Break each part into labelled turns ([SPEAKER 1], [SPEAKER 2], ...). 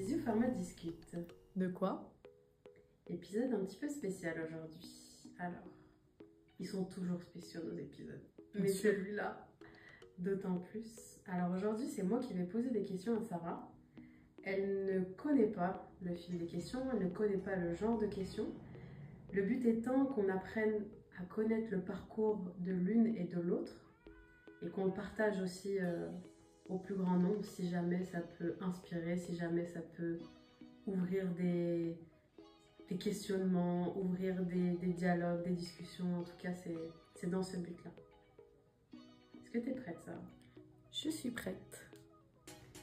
[SPEAKER 1] Physiopharma discute.
[SPEAKER 2] De quoi?
[SPEAKER 1] Épisode un petit peu spécial aujourd'hui. Alors, ils sont toujours spéciaux nos épisodes.
[SPEAKER 2] Bien
[SPEAKER 1] Mais
[SPEAKER 2] sûr.
[SPEAKER 1] celui-là, d'autant plus. Alors aujourd'hui, c'est moi qui vais poser des questions à Sarah. Elle ne connaît pas le fil des questions, elle ne connaît pas le genre de questions. Le but étant qu'on apprenne à connaître le parcours de l'une et de l'autre et qu'on le partage aussi au plus grand nombre si jamais ça peut inspirer, si jamais ça peut ouvrir des questionnements, ouvrir des dialogues, des discussions. En tout cas, c'est dans ce but-là. Est-ce que tu es prête, Sarah?
[SPEAKER 2] Je suis prête.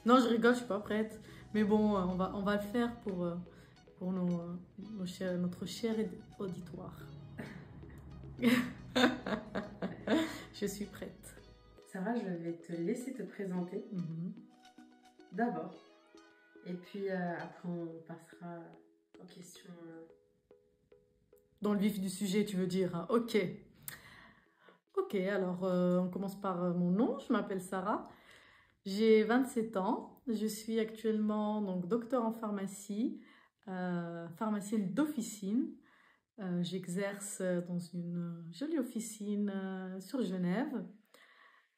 [SPEAKER 2] Non, je rigole, je suis pas prête. Mais bon, on va le faire pour notre cher auditoire. Je suis prête.
[SPEAKER 1] Sarah, je vais te laisser te présenter d'abord. Et puis après, on passera aux questions.
[SPEAKER 2] Dans le vif du sujet, tu veux dire, hein? Ok. Ok, alors on commence par mon nom. Je m'appelle Sarah. J'ai 27 ans. Je suis actuellement donc docteur en pharmacie, pharmacienne d'officine. J'exerce dans une jolie officine sur Genève.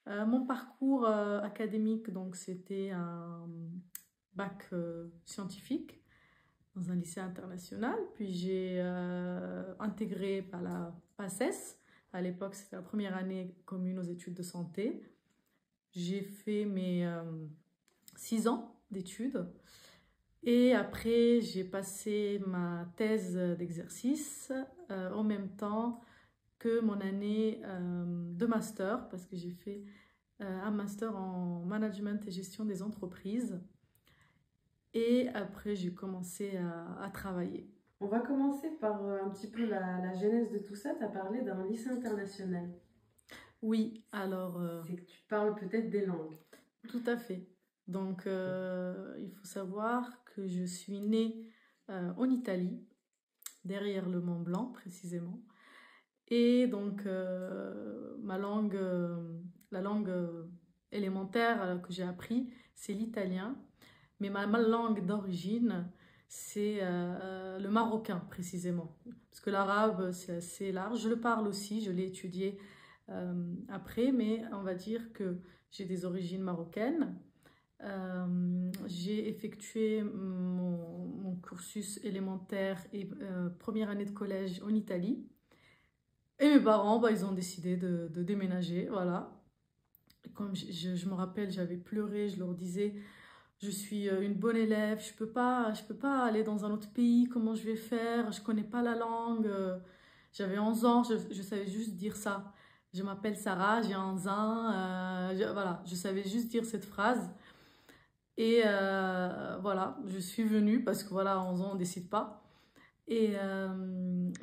[SPEAKER 2] Mon parcours académique, donc c'était un bac scientifique dans un lycée international. Puis j'ai intégré par la PACES. À l'époque, c'était la première année commune aux études de santé. J'ai fait mes 6 ans d'études. Et après, j'ai passé ma thèse d'exercice en même temps que mon année de master, parce que j'ai fait un master en management et gestion des entreprises. Et après, j'ai commencé à travailler.
[SPEAKER 1] On va commencer par un petit peu la genèse de tout ça. Tu as parlé d'un lycée international.
[SPEAKER 2] Oui, alors...
[SPEAKER 1] C'est que tu parles peut-être des langues.
[SPEAKER 2] Tout à fait. Donc, il faut savoir que je suis née en Italie, derrière le Mont Blanc précisément. Et donc, la langue élémentaire que j'ai appris, c'est l'italien. Mais ma langue d'origine, c'est le marocain précisément. Parce que l'arabe, c'est assez large. Je le parle aussi, je l'ai étudié après, mais on va dire que j'ai des origines marocaines. J'ai effectué mon cursus élémentaire et première année de collège en Italie. Et mes parents, ils ont décidé de déménager, voilà. Comme je me rappelle, j'avais pleuré, je leur disais, je suis une bonne élève, je peux pas aller dans un autre pays, comment je vais faire? Je connais pas la langue. J'avais 11 ans, je savais juste dire ça. Je m'appelle Sarah, j'ai 11 ans, voilà, je savais juste dire cette phrase. Et voilà, je suis venue parce que voilà, à 11 ans, on ne décide pas. Et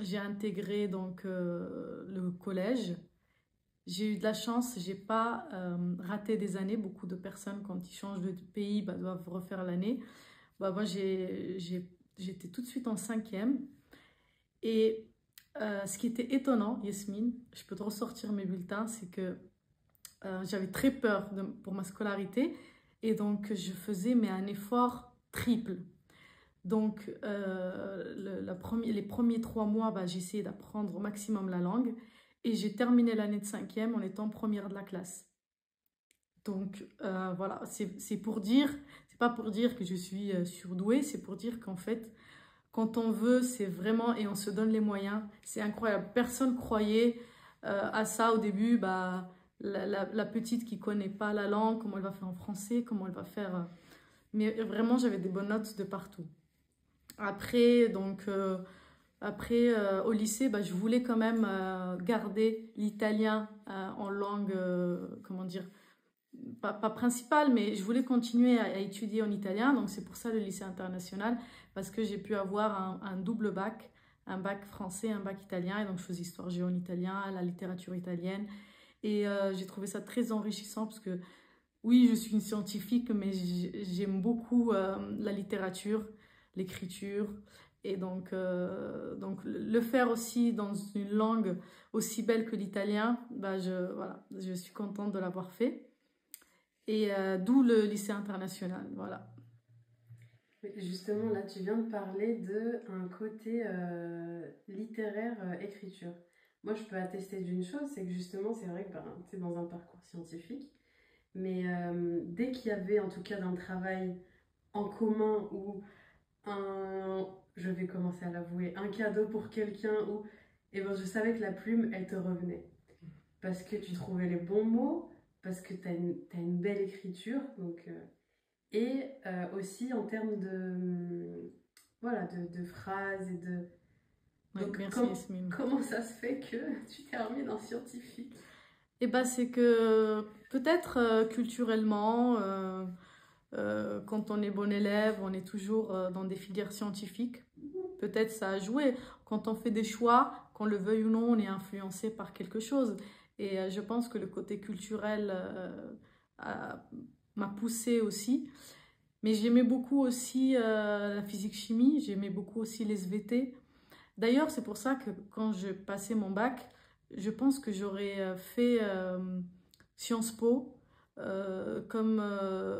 [SPEAKER 2] j'ai intégré donc le collège. J'ai eu de la chance, j'ai pas raté des années. Beaucoup de personnes, quand ils changent de pays, doivent refaire l'année. Moi, j'étais tout de suite en 5e. Et ce qui était étonnant, Yasmine, je peux te ressortir mes bulletins, c'est que j'avais très peur pour ma scolarité. Et donc, je faisais un effort triple. Donc, les premiers 3 mois, j'ai essayé d'apprendre au maximum la langue. Et j'ai terminé l'année de 5e en étant première de la classe. Donc, voilà, c'est pour dire, c'est pas pour dire que je suis surdouée, c'est pour dire qu'en fait, quand on veut, c'est vraiment, et on se donne les moyens, c'est incroyable. Personne croyait à ça au début, la petite qui connaît pas la langue, comment elle va faire en français, comment elle va faire... Mais vraiment, j'avais des bonnes notes de partout. Après, donc, au lycée, je voulais quand même garder l'italien en langue, comment dire, pas principale, mais je voulais continuer à étudier en italien. Donc, c'est pour ça le lycée international, parce que j'ai pu avoir un double bac, un bac français, un bac italien. Et donc, je faisais histoire géo en italien, la littérature italienne. Et j'ai trouvé ça très enrichissant parce que, oui, je suis une scientifique, mais j'aime beaucoup la littérature, l'écriture. Et donc le faire aussi dans une langue aussi belle que l'italien, voilà, je suis contente de l'avoir fait. Et d'où le lycée international, voilà.
[SPEAKER 1] Justement, là, tu viens de parler de un côté littéraire, écriture. Moi, je peux attester d'une chose, c'est que justement, c'est vrai que ben, tu es dans un parcours scientifique, mais dès qu'il y avait, en tout cas, d'un travail en commun ou je vais commencer à l'avouer, un cadeau pour quelqu'un ou, et ben, je savais que la plume, elle te revenait. Parce que tu trouvais les bons mots, parce que t'as une belle écriture, donc, et aussi en termes de, voilà, de phrases et de...
[SPEAKER 2] Oui,
[SPEAKER 1] Donc,
[SPEAKER 2] merci Yasmine.
[SPEAKER 1] comment ça se fait que tu termines en scientifique?
[SPEAKER 2] Et ben c'est que peut-être culturellement, quand on est bon élève, on est toujours dans des filières scientifiques. Peut-être ça a joué. Quand on fait des choix, qu'on le veuille ou non, on est influencé par quelque chose. Et je pense que le côté culturel a- m'a poussé aussi. Mais j'aimais beaucoup aussi la physique-chimie, j'aimais beaucoup aussi les SVT. D'ailleurs, c'est pour ça que quand je passais mon bac, je pense que j'aurais fait Sciences Po comme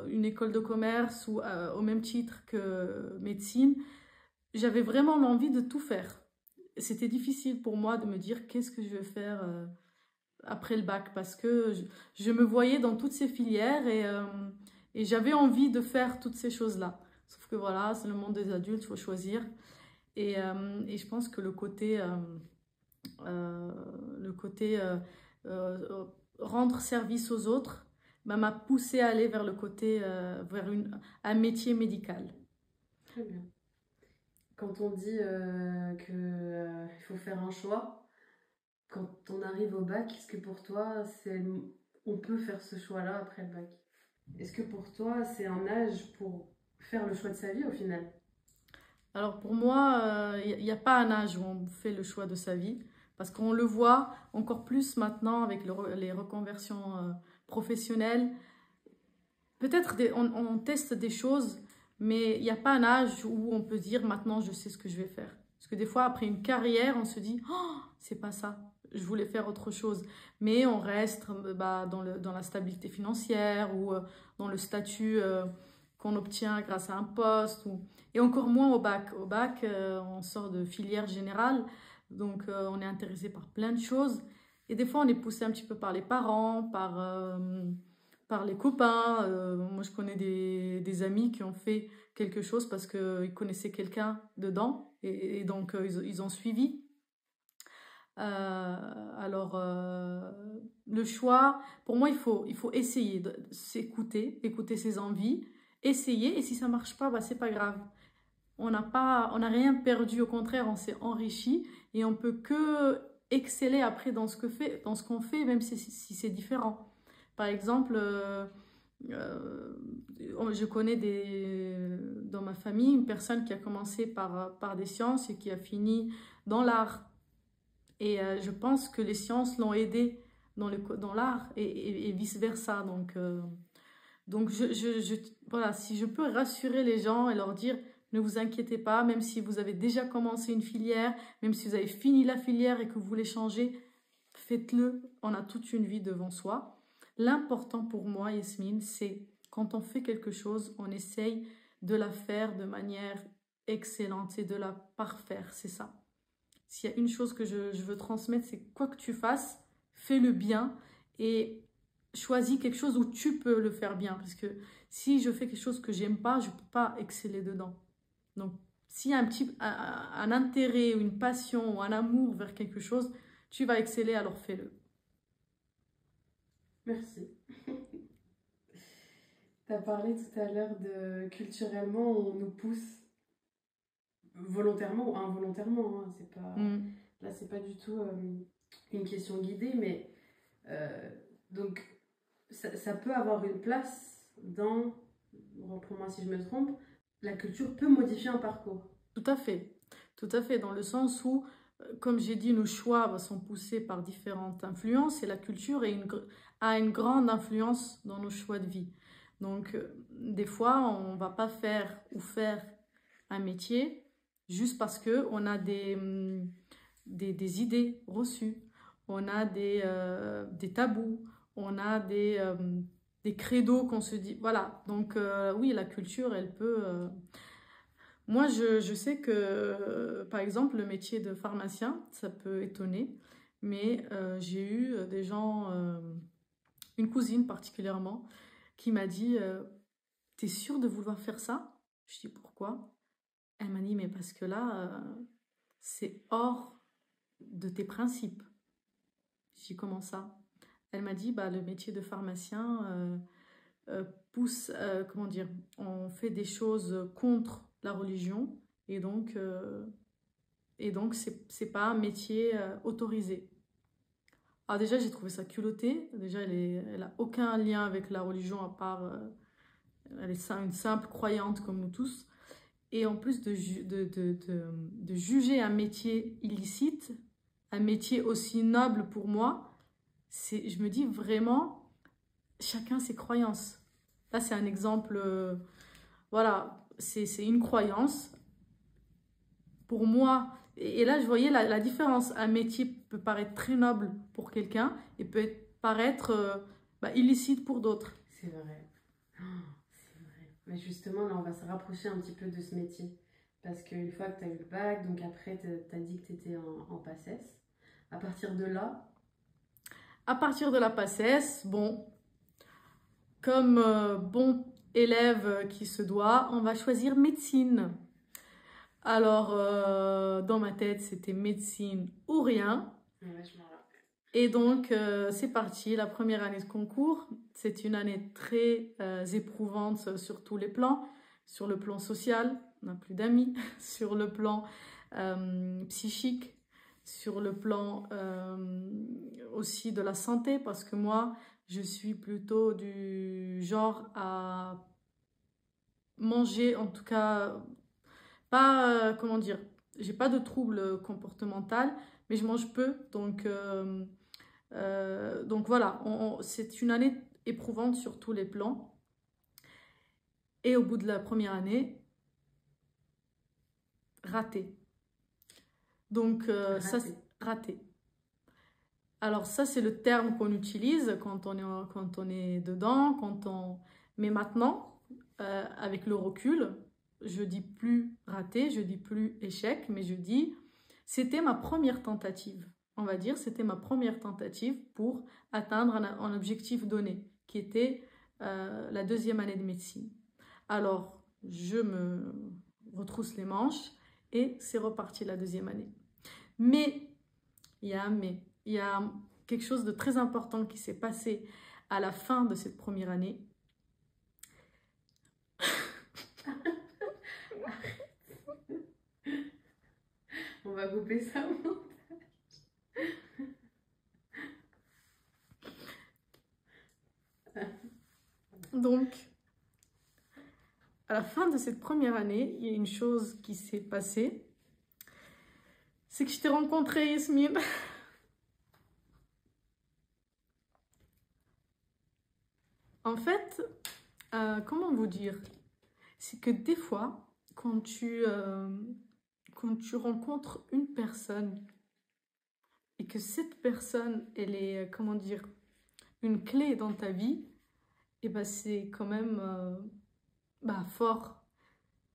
[SPEAKER 2] une école de commerce ou au même titre que médecine. J'avais vraiment l'envie de tout faire. C'était difficile pour moi de me dire qu'est-ce que je vais faire après le bac parce que je me voyais dans toutes ces filières et j'avais envie de faire toutes ces choses-là. Sauf que voilà, c'est le monde des adultes, il faut choisir. Et je pense que euh, le côté euh, rendre service aux autres bah, m'a poussé à aller vers le côté, vers un métier médical.
[SPEAKER 1] Très bien. Quand on dit qu'il faut faire un choix, quand on arrive au bac, est-ce que pour toi, on peut faire ce choix-là après le bac? Est-ce que pour toi, c'est un âge pour faire le choix de sa vie au final?
[SPEAKER 2] Alors pour moi, il n'y a pas un âge où on fait le choix de sa vie, parce qu'on le voit encore plus maintenant avec les reconversions professionnelles. Peut-être on teste des choses, mais il n'y a pas un âge où on peut dire maintenant je sais ce que je vais faire. Parce que des fois, après une carrière, on se dit oh, c'est pas ça, je voulais faire autre chose. Mais on reste bah, dans la stabilité financière ou dans le statut qu'on obtient grâce à un poste. Et encore moins au bac. Au bac, on sort de filière générale, donc on est intéressé par plein de choses. Et des fois, on est poussé un petit peu par les parents, par les copains. Moi, je connais des amis qui ont fait quelque chose parce qu'ils connaissaient quelqu'un dedans et donc ils ont suivi. Le choix, pour moi, il faut essayer de s'écouter, écouter ses envies, essayer et si ça marche pas, bah, c'est pas grave. On n'a rien perdu, au contraire, on s'est enrichi et on peut que exceller après dans ce qu'on fait, même si c'est différent. Par exemple, euh, je connais dans ma famille une personne qui a commencé par des sciences et qui a fini dans l'art. Et je pense que les sciences l'ont aidé dans l'art et vice-versa. Donc voilà, si je peux rassurer les gens et leur dire, ne vous inquiétez pas, même si vous avez déjà commencé une filière, même si vous avez fini la filière et que vous voulez changer, faites-le. On a toute une vie devant soi. L'important pour moi, Yasmine, c'est quand on fait quelque chose, on essaye de la faire de manière excellente, c'est de la parfaire, c'est ça. S'il y a une chose que je veux transmettre, c'est quoi que tu fasses, fais-le bien et choisis quelque chose où tu peux le faire bien. Parce que si je fais quelque chose que j'aime pas, je ne peux pas exceller dedans. Donc, s'il y a un intérêt, une passion ou un amour vers quelque chose, tu vas exceller, alors fais-le.
[SPEAKER 1] Merci. Tu as parlé tout à l'heure de culturellement, on nous pousse volontairement ou involontairement. Hein, c'est pas, là, c'est pas du tout une question guidée, mais euh, donc ça peut avoir une place dans, reprends-moi si je me trompe, la culture peut modifier un parcours.
[SPEAKER 2] Tout à fait, dans le sens où, comme j'ai dit, nos choix sont poussés par différentes influences et la culture a une grande influence dans nos choix de vie. Donc, des fois, on ne va pas faire un métier juste parce qu'on a des idées reçues, on a des tabous, on a des credos qu'on se dit. Voilà, donc oui, la culture, elle peut... Moi, je sais que, par exemple, le métier de pharmacien, ça peut étonner, mais j'ai eu des gens, une cousine particulièrement, qui m'a dit, t'es sûre de vouloir faire ça? Je dis, pourquoi? Elle m'a dit, mais parce que là, c'est hors de tes principes. Je dis, comment ça? Elle m'a dit, bah, le métier de pharmacien pousse, comment dire, on fait des choses contre la religion et donc c'est pas un métier autorisé. Alors déjà, j'ai trouvé ça culotté. Déjà, elle a aucun lien avec la religion à part, elle est une simple croyante comme nous tous. Et en plus de juger un métier illicite, un métier aussi noble pour moi, je me dis vraiment, chacun ses croyances. Là, c'est un exemple, voilà, c'est une croyance. Pour moi, et là, je voyais la différence. Un métier peut paraître très noble pour quelqu'un et peut paraître illicite pour d'autres.
[SPEAKER 1] C'est vrai. Oh, c'est vrai. Mais justement, là, on va se rapprocher un petit peu de ce métier. Parce qu'une fois que tu as eu le bac, donc après, tu as dit que tu étais en PACES. À partir de là,
[SPEAKER 2] À partir de la PACES, bon, comme bon élève qui se doit, on va choisir médecine. Alors, dans ma tête, c'était médecine ou rien.
[SPEAKER 1] ouais, je m'en rappelle.
[SPEAKER 2] Et donc, c'est parti, la première année de concours. C'est une année très éprouvante sur tous les plans. Sur le plan social, on n'a plus d'amis. Sur le plan psychique, sur le plan aussi de la santé, parce que moi, je suis plutôt du genre à manger, en tout cas, pas, comment dire, j'ai pas de trouble comportemental, mais je mange peu, donc voilà, c'est une année éprouvante sur tous les plans. Et au bout de la première année, raté. Donc ça, c'est raté. Alors ça, c'est le terme qu'on utilise quand on est dedans, mais maintenant, avec le recul, je dis plus raté, je dis plus échec, mais je dis c'était ma première tentative. On va dire c'était ma première tentative pour atteindre un objectif donné, qui était la deuxième année de médecine. Alors, je me retrousse les manches et c'est reparti la deuxième année. Mais, il y a quelque chose de très important qui s'est passé à la fin de cette première année.
[SPEAKER 1] On va couper ça.
[SPEAKER 2] Donc, à la fin de cette première année, il y a une chose qui s'est passée. C'est que je t'ai rencontrée, Yasmine. En fait, comment vous dire? C'est que des fois, quand tu rencontres une personne et que cette personne, elle est, comment dire, une clé dans ta vie, et ben c'est quand même fort.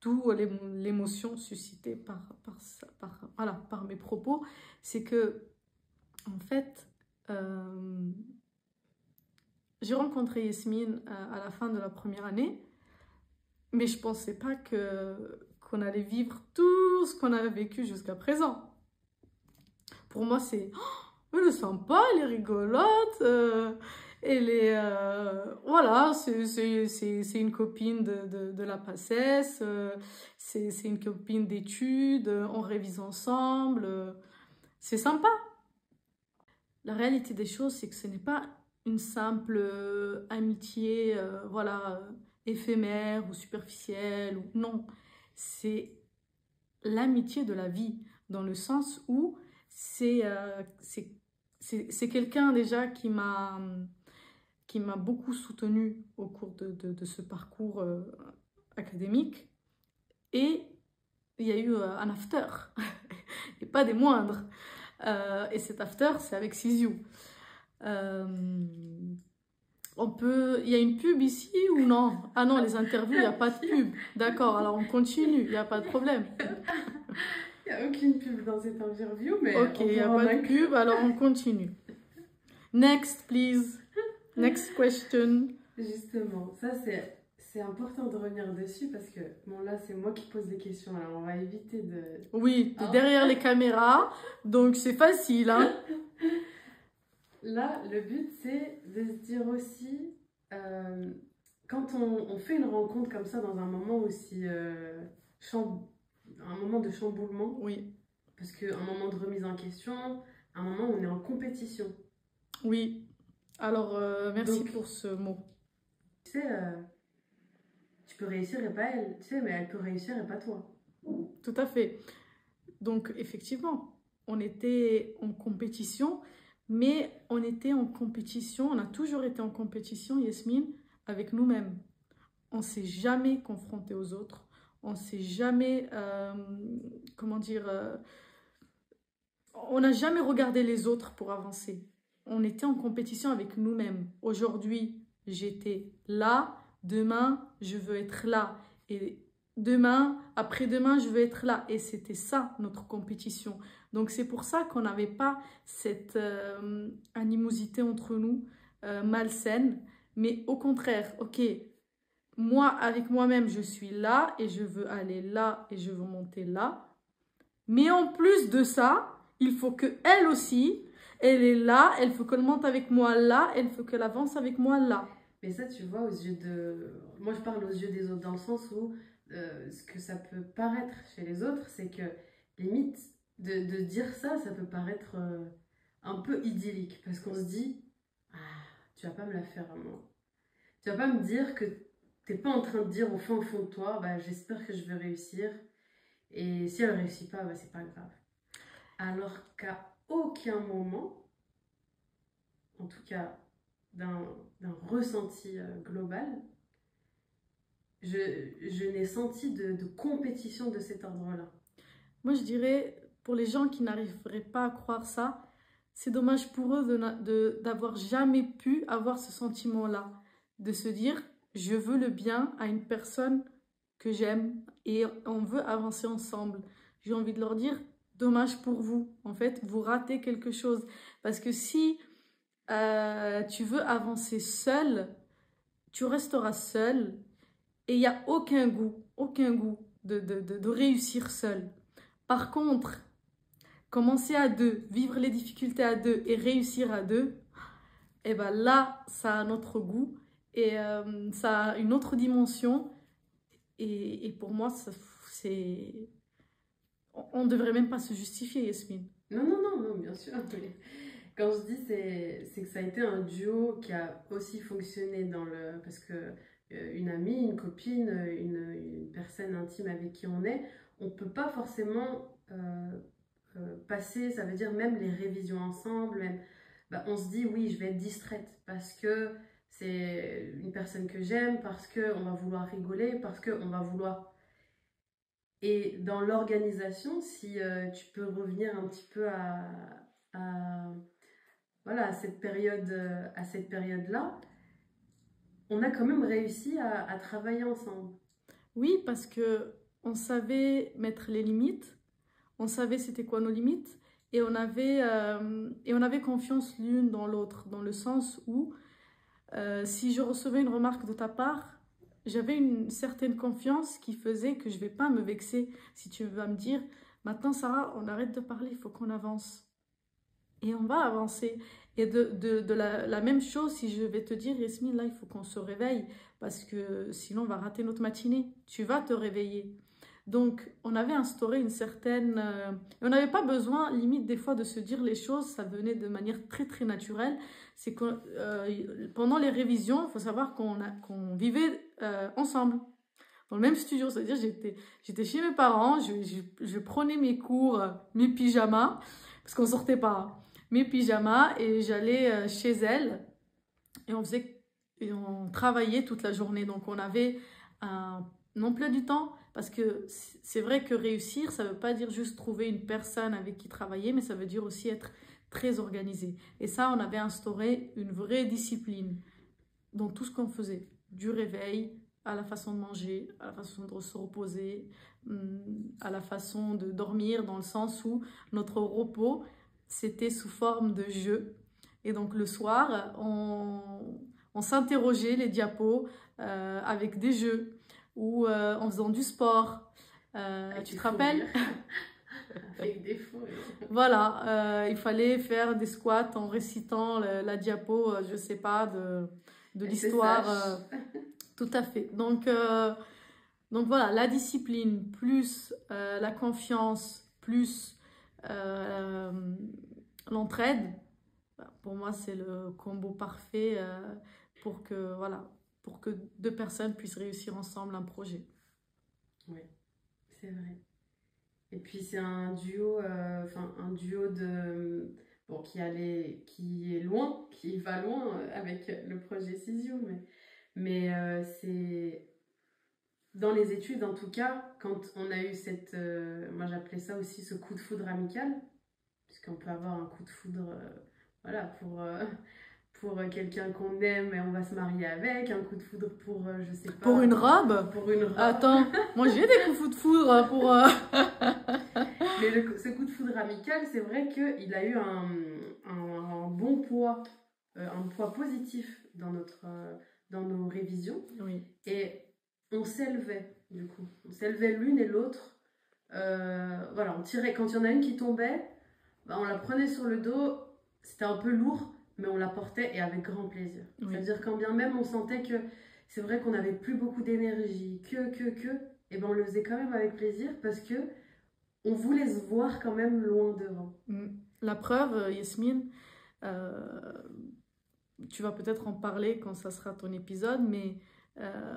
[SPEAKER 2] D'où l'émotion suscitée par mes propos. C'est que, en fait, j'ai rencontré Yasmine à la fin de la première année, mais je ne pensais pas qu'on allait vivre tout ce qu'on avait vécu jusqu'à présent. Pour moi, c'est « elle est sympa, elle est rigolote, elle est... voilà, c'est une copine de la PACES, c'est une copine d'études, on révise ensemble, c'est sympa. » La réalité des choses, c'est que ce n'est pas une simple amitié, voilà, éphémère ou superficielle. Non, c'est l'amitié de la vie, dans le sens où c'est quelqu'un déjà qui m'a beaucoup soutenue au cours de ce parcours académique. Et il y a eu un after, et pas des moindres. Et cet after, c'est avec Siziou. On peut... Il y a une pub ici ou non? Ah non, les interviews, il n'y a pas de pub. D'accord, alors on continue, il n'y a pas de problème.
[SPEAKER 1] Il n'y a aucune pub dans cette interview, mais
[SPEAKER 2] Ok, il n'y a pas de pub, alors on continue. Next, please. Next question.
[SPEAKER 1] Justement, ça c'est important de revenir dessus parce que, bon là c'est moi qui pose des questions, alors on va éviter de...
[SPEAKER 2] Oui, t'es
[SPEAKER 1] Hein?
[SPEAKER 2] derrière les caméras, donc c'est facile, hein.
[SPEAKER 1] Là, le but c'est de se dire aussi, quand on fait une rencontre comme ça dans un moment aussi... un moment de chamboulement,
[SPEAKER 2] Oui,
[SPEAKER 1] parce qu'un moment de remise en question, un moment où on est en compétition.
[SPEAKER 2] oui. Alors, merci
[SPEAKER 1] Donc,
[SPEAKER 2] pour ce mot.
[SPEAKER 1] tu sais, tu peux réussir et pas elle, tu sais, mais elle peut réussir et pas toi.
[SPEAKER 2] Tout à fait. Donc, effectivement, on était en compétition, mais on était en compétition, on a toujours été en compétition, Yasmine, avec nous-mêmes. On ne s'est jamais confronté aux autres, on ne s'est jamais, comment dire, on n'a jamais regardé les autres pour avancer. On était en compétition avec nous-mêmes. Aujourd'hui, j'étais là, demain, je veux être là. Et demain, après-demain, je veux être là. Et c'était ça, notre compétition. Donc, c'est pour ça qu'on n'avait pas cette animosité entre nous, malsaine. Mais au contraire, ok, moi, avec moi-même, je suis là et je veux aller là et je veux monter là. Mais en plus de ça, il faut qu'elle aussi, elle est là, elle faut qu'elle monte avec moi là, elle faut qu'elle avance avec moi là.
[SPEAKER 1] Mais ça, tu vois, aux yeux de... Moi, je parle aux yeux des autres dans le sens où ce que ça peut paraître chez les autres, c'est que limite, de dire ça, ça peut paraître un peu idyllique. Parce qu'on se dit, ah, tu vas pas me la faire à moi. Tu vas pas me dire que t'es pas en train de dire au fond de toi, bah, j'espère que je vais réussir. Et si elle réussit pas, bah, c'est pas grave. Alors qu'à aucun moment, en tout cas d'un ressenti global, je n'ai senti de compétition de cet ordre-là.
[SPEAKER 2] Moi, je dirais, pour les gens qui n'arriveraient pas à croire ça, c'est dommage pour eux d'avoir jamais pu avoir ce sentiment-là, de se dire, je veux le bien à une personne que j'aime et on veut avancer ensemble. J'ai envie de leur dire, dommage pour vous. En fait, vous ratez quelque chose. Parce que si tu veux avancer seul, tu resteras seul et il n'y a aucun goût de réussir seul. Par contre, commencer à deux, vivre les difficultés à deux et réussir à deux, et ben là, ça a un autre goût et ça a une autre dimension. Et pour moi, c'est... On ne devrait même pas se justifier, Yasmine.
[SPEAKER 1] Non, non, non, non, bien sûr. Mais quand je dis c'est que ça a été un duo qui a aussi fonctionné dans le... Parce que une amie, une copine, une personne intime avec qui on ne peut pas forcément passer, ça veut dire même les révisions ensemble, même, bah, on se dit oui, je vais être distraite parce que c'est une personne que j'aime, parce qu'on va vouloir rigoler, parce qu'on va vouloir... Et dans l'organisation, si tu peux revenir un petit peu à, voilà, à cette période-là, on a quand même réussi à travailler ensemble.
[SPEAKER 2] Oui, parce que on savait mettre les limites, on savait c'était quoi nos limites, et on avait confiance l'une dans l'autre, dans le sens où si je recevais une remarque de ta part, j'avais une certaine confiance qui faisait que je ne vais pas me vexer si tu vas me dire, maintenant Sarah, on arrête de parler, il faut qu'on avance. Et on va avancer. Et de la même chose, si je vais te dire, Yasmine, là, il faut qu'on se réveille, parce que sinon, on va rater notre matinée. Tu vas te réveiller. Donc, on avait instauré une certaine... on n'avait pas besoin, limite, des fois, de se dire les choses. Ça venait de manière très, très naturelle. C'est que pendant les révisions, il faut savoir qu'on vivait ensemble, dans le même studio. C'est-à-dire, j'étais chez mes parents, je prenais mes cours, mes pyjamas, parce qu'on ne sortait pas. Mes pyjamas et j'allais chez elle et on travaillait toute la journée. Donc on avait un emploi du temps parce que c'est vrai que réussir, ça ne veut pas dire juste trouver une personne avec qui travailler, mais ça veut dire aussi être très organisé. Et ça, on avait instauré une vraie discipline. dans tout ce qu'on faisait, du réveil à la façon de manger, à la façon de se reposer, à la façon de dormir, dans le sens où notre repos, c'était sous forme de jeu. Et donc le soir, on s'interrogeait les diapos avec des jeux ou en faisant du sport. Tu te rappelles?
[SPEAKER 1] Avec des fous.
[SPEAKER 2] Voilà, il fallait faire des squats en récitant la diapo, je sais pas, de l'histoire. Tout à fait. Donc voilà, la discipline plus la confiance plus l'entraide, pour moi, c'est le combo parfait pour que, voilà, pour que deux personnes puissent réussir ensemble un projet.
[SPEAKER 1] Oui, c'est vrai. Et puis c'est un duo, un duo de bon qui est loin, qui va loin avec le projet Cisium, mais c'est dans les études en tout cas, quand on a eu cette, moi j'appelais ça aussi ce coup de foudre amical, puisqu'on peut avoir un coup de foudre, voilà, pour quelqu'un qu'on aime et on va se marier avec, un coup de foudre pour, je sais pas...
[SPEAKER 2] Pour une robe?
[SPEAKER 1] Pour une robe.
[SPEAKER 2] Attends, moi j'ai des coups de foudre pour...
[SPEAKER 1] Mais ce coup de foudre amical, c'est vrai qu'il a eu un bon poids, un poids positif dans nos révisions.
[SPEAKER 2] Oui.
[SPEAKER 1] Et on s'élevait, du coup. On s'élevait l'une et l'autre. Voilà, on tirait. Quand il y en a une qui tombait, bah, on la prenait sur le dos. C'était un peu lourd, mais on la portait et avec grand plaisir.
[SPEAKER 2] Oui.
[SPEAKER 1] C'est-à-dire quand bien même on sentait que c'est vrai qu'on n'avait plus beaucoup d'énergie, et ben on le faisait quand même avec plaisir parce que on voulait se voir quand même loin devant.
[SPEAKER 2] La preuve, Yasmine, tu vas peut-être en parler quand ça sera ton épisode, mais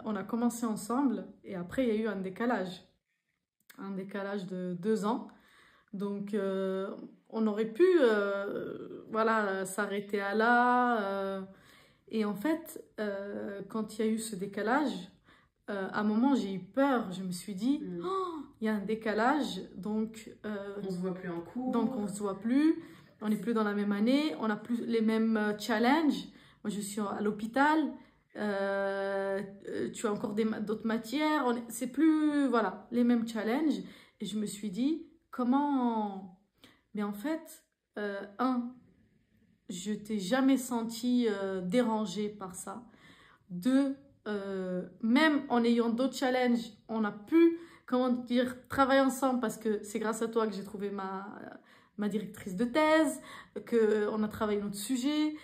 [SPEAKER 2] on a commencé ensemble et après il y a eu un décalage de 2 ans. Donc on aurait pu voilà, s'arrêter à là. Et en fait, quand il y a eu ce décalage, à un moment j'ai eu peur. Je me suis dit, oh, il y a un décalage, donc
[SPEAKER 1] on se voit plus en cours.
[SPEAKER 2] Donc on se voit plus, on n'est plus dans la même année, on n'a plus les mêmes challenges. Moi je suis à l'hôpital, tu as encore d'autres matières, c'est plus voilà, les mêmes challenges. Et je me suis dit, comment... Mais en fait, je t'ai jamais senti dérangée par ça. 2, même en ayant d'autres challenges, on a pu, comment dire, travailler ensemble parce que c'est grâce à toi que j'ai trouvé ma directrice de thèse, qu'on a travaillé notre sujet.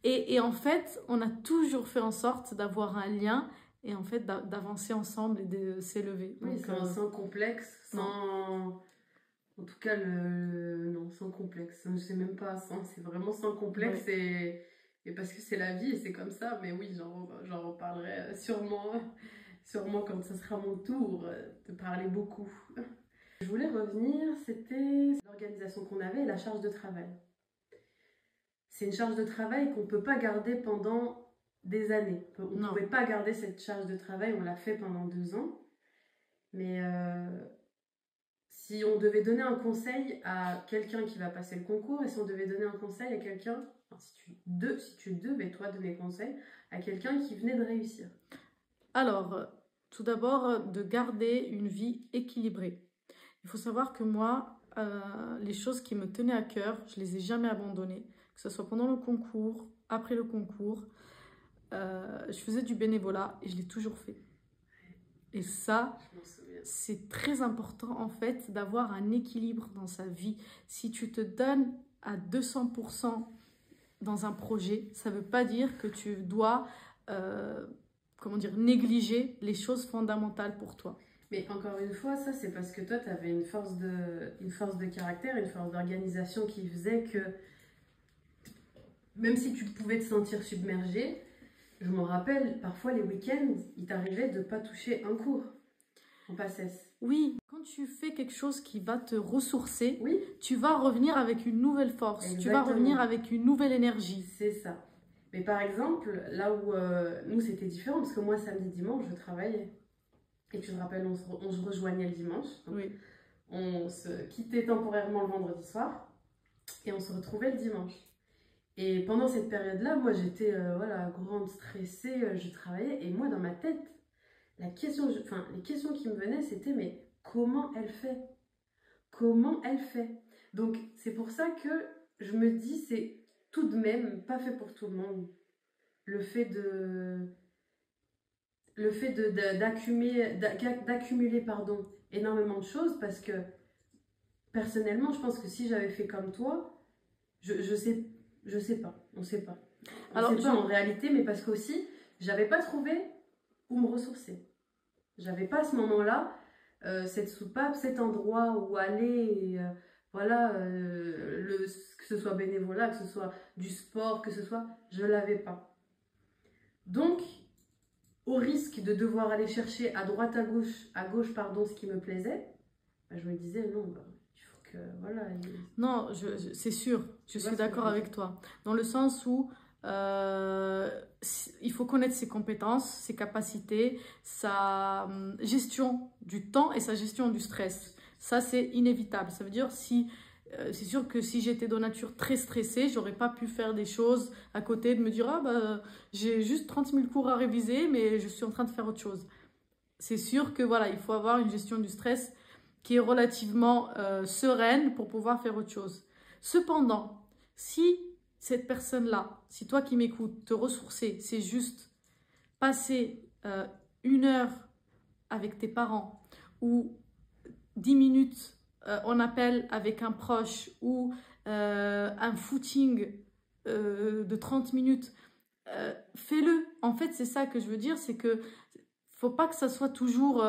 [SPEAKER 2] Et en fait, on a toujours fait en sorte d'avoir un lien et en fait d'avancer ensemble et de s'élever.
[SPEAKER 1] Oui, sans complexe, sans... En tout cas, non, sans complexe. Je sais même pas, c'est vraiment sans complexe. Oui. Et parce que c'est la vie et c'est comme ça. Mais oui, j'en reparlerai sûrement quand ce sera mon tour de parler beaucoup. Je voulais revenir, c'était l'organisation qu'on avait et la charge de travail. C'est une charge de travail qu'on ne peut pas garder pendant des années. On ne pouvait pas garder cette charge de travail, on l'a fait pendant 2 ans. Mais si on devait donner un conseil à quelqu'un qui va passer le concours et si on devait donner un conseil à quelqu'un, si tu devais toi donner conseil à quelqu'un qui venait de réussir.
[SPEAKER 2] Alors, tout d'abord, de garder une vie équilibrée. Il faut savoir que moi, les choses qui me tenaient à cœur, je ne les ai jamais abandonnées. Que ce soit pendant le concours, après le concours. Je faisais du bénévolat et je l'ai toujours fait. Et ça, c'est très important en fait d'avoir un équilibre dans sa vie. Si tu te donnes à 200% dans un projet, ça ne veut pas dire que tu dois comment dire, négliger les choses fondamentales pour toi.
[SPEAKER 1] Mais encore une fois, ça c'est parce que toi tu avais une force de caractère, une force d'organisation qui faisait que même si tu pouvais te sentir submergé, je me rappelle, parfois les week-ends, il t'arrivait de ne pas toucher un cours en PACES.
[SPEAKER 2] Oui, quand tu fais quelque chose qui va te ressourcer,
[SPEAKER 1] oui,
[SPEAKER 2] tu vas revenir avec une nouvelle force, tu vas revenir avec une nouvelle énergie.
[SPEAKER 1] C'est ça. Mais par exemple, là où nous c'était différent, parce que moi samedi, dimanche, je travaillais. Et tu te rappelles, on se rejoignait le dimanche.
[SPEAKER 2] Oui.
[SPEAKER 1] On se quittait temporairement le vendredi soir et on se retrouvait le dimanche. Et pendant cette période-là, moi, j'étais voilà, grande, stressée, je travaillais. Et moi, dans ma tête, les questions qui me venaient, c'était, mais comment elle fait? Comment elle fait? Donc, c'est pour ça que je me dis, c'est tout de même pas fait pour tout le monde. Le fait de, d'accumuler, pardon, énormément de choses, parce que personnellement, je pense que si j'avais fait comme toi, je sais, je sais pas, on sait pas. On
[SPEAKER 2] Alors,
[SPEAKER 1] sait pas en réalité, mais parce qu'aussi, j'avais pas trouvé où me ressourcer. J'avais pas à ce moment-là cette soupape, cet endroit où aller, et, voilà, que ce soit bénévolat, que ce soit du sport, que ce soit, je l'avais pas. Donc, au risque de devoir aller chercher à gauche pardon, ce qui me plaisait, bah, je me disais non, bah, il faut que, voilà.
[SPEAKER 2] non, c'est sûr, je suis d'accord avec toi. Dans le sens où il faut connaître ses compétences, ses capacités, sa gestion du temps et sa gestion du stress. Ça, c'est inévitable. Ça veut dire c'est sûr que si j'étais de nature très stressée, j'aurais pas pu faire des choses à côté, de me dire, ah bah, j'ai juste 30 000 cours à réviser, mais je suis en train de faire autre chose. C'est sûr que voilà, il faut avoir une gestion du stress qui est relativement sereine pour pouvoir faire autre chose. Cependant, si cette personne-là, si toi qui m'écoutes, te ressourcer, c'est juste passer 1 heure avec tes parents ou 10 minutes en appel avec un proche ou un footing de 30 minutes, fais-le. En fait, c'est ça que je veux dire, c'est que faut pas que ça soit toujours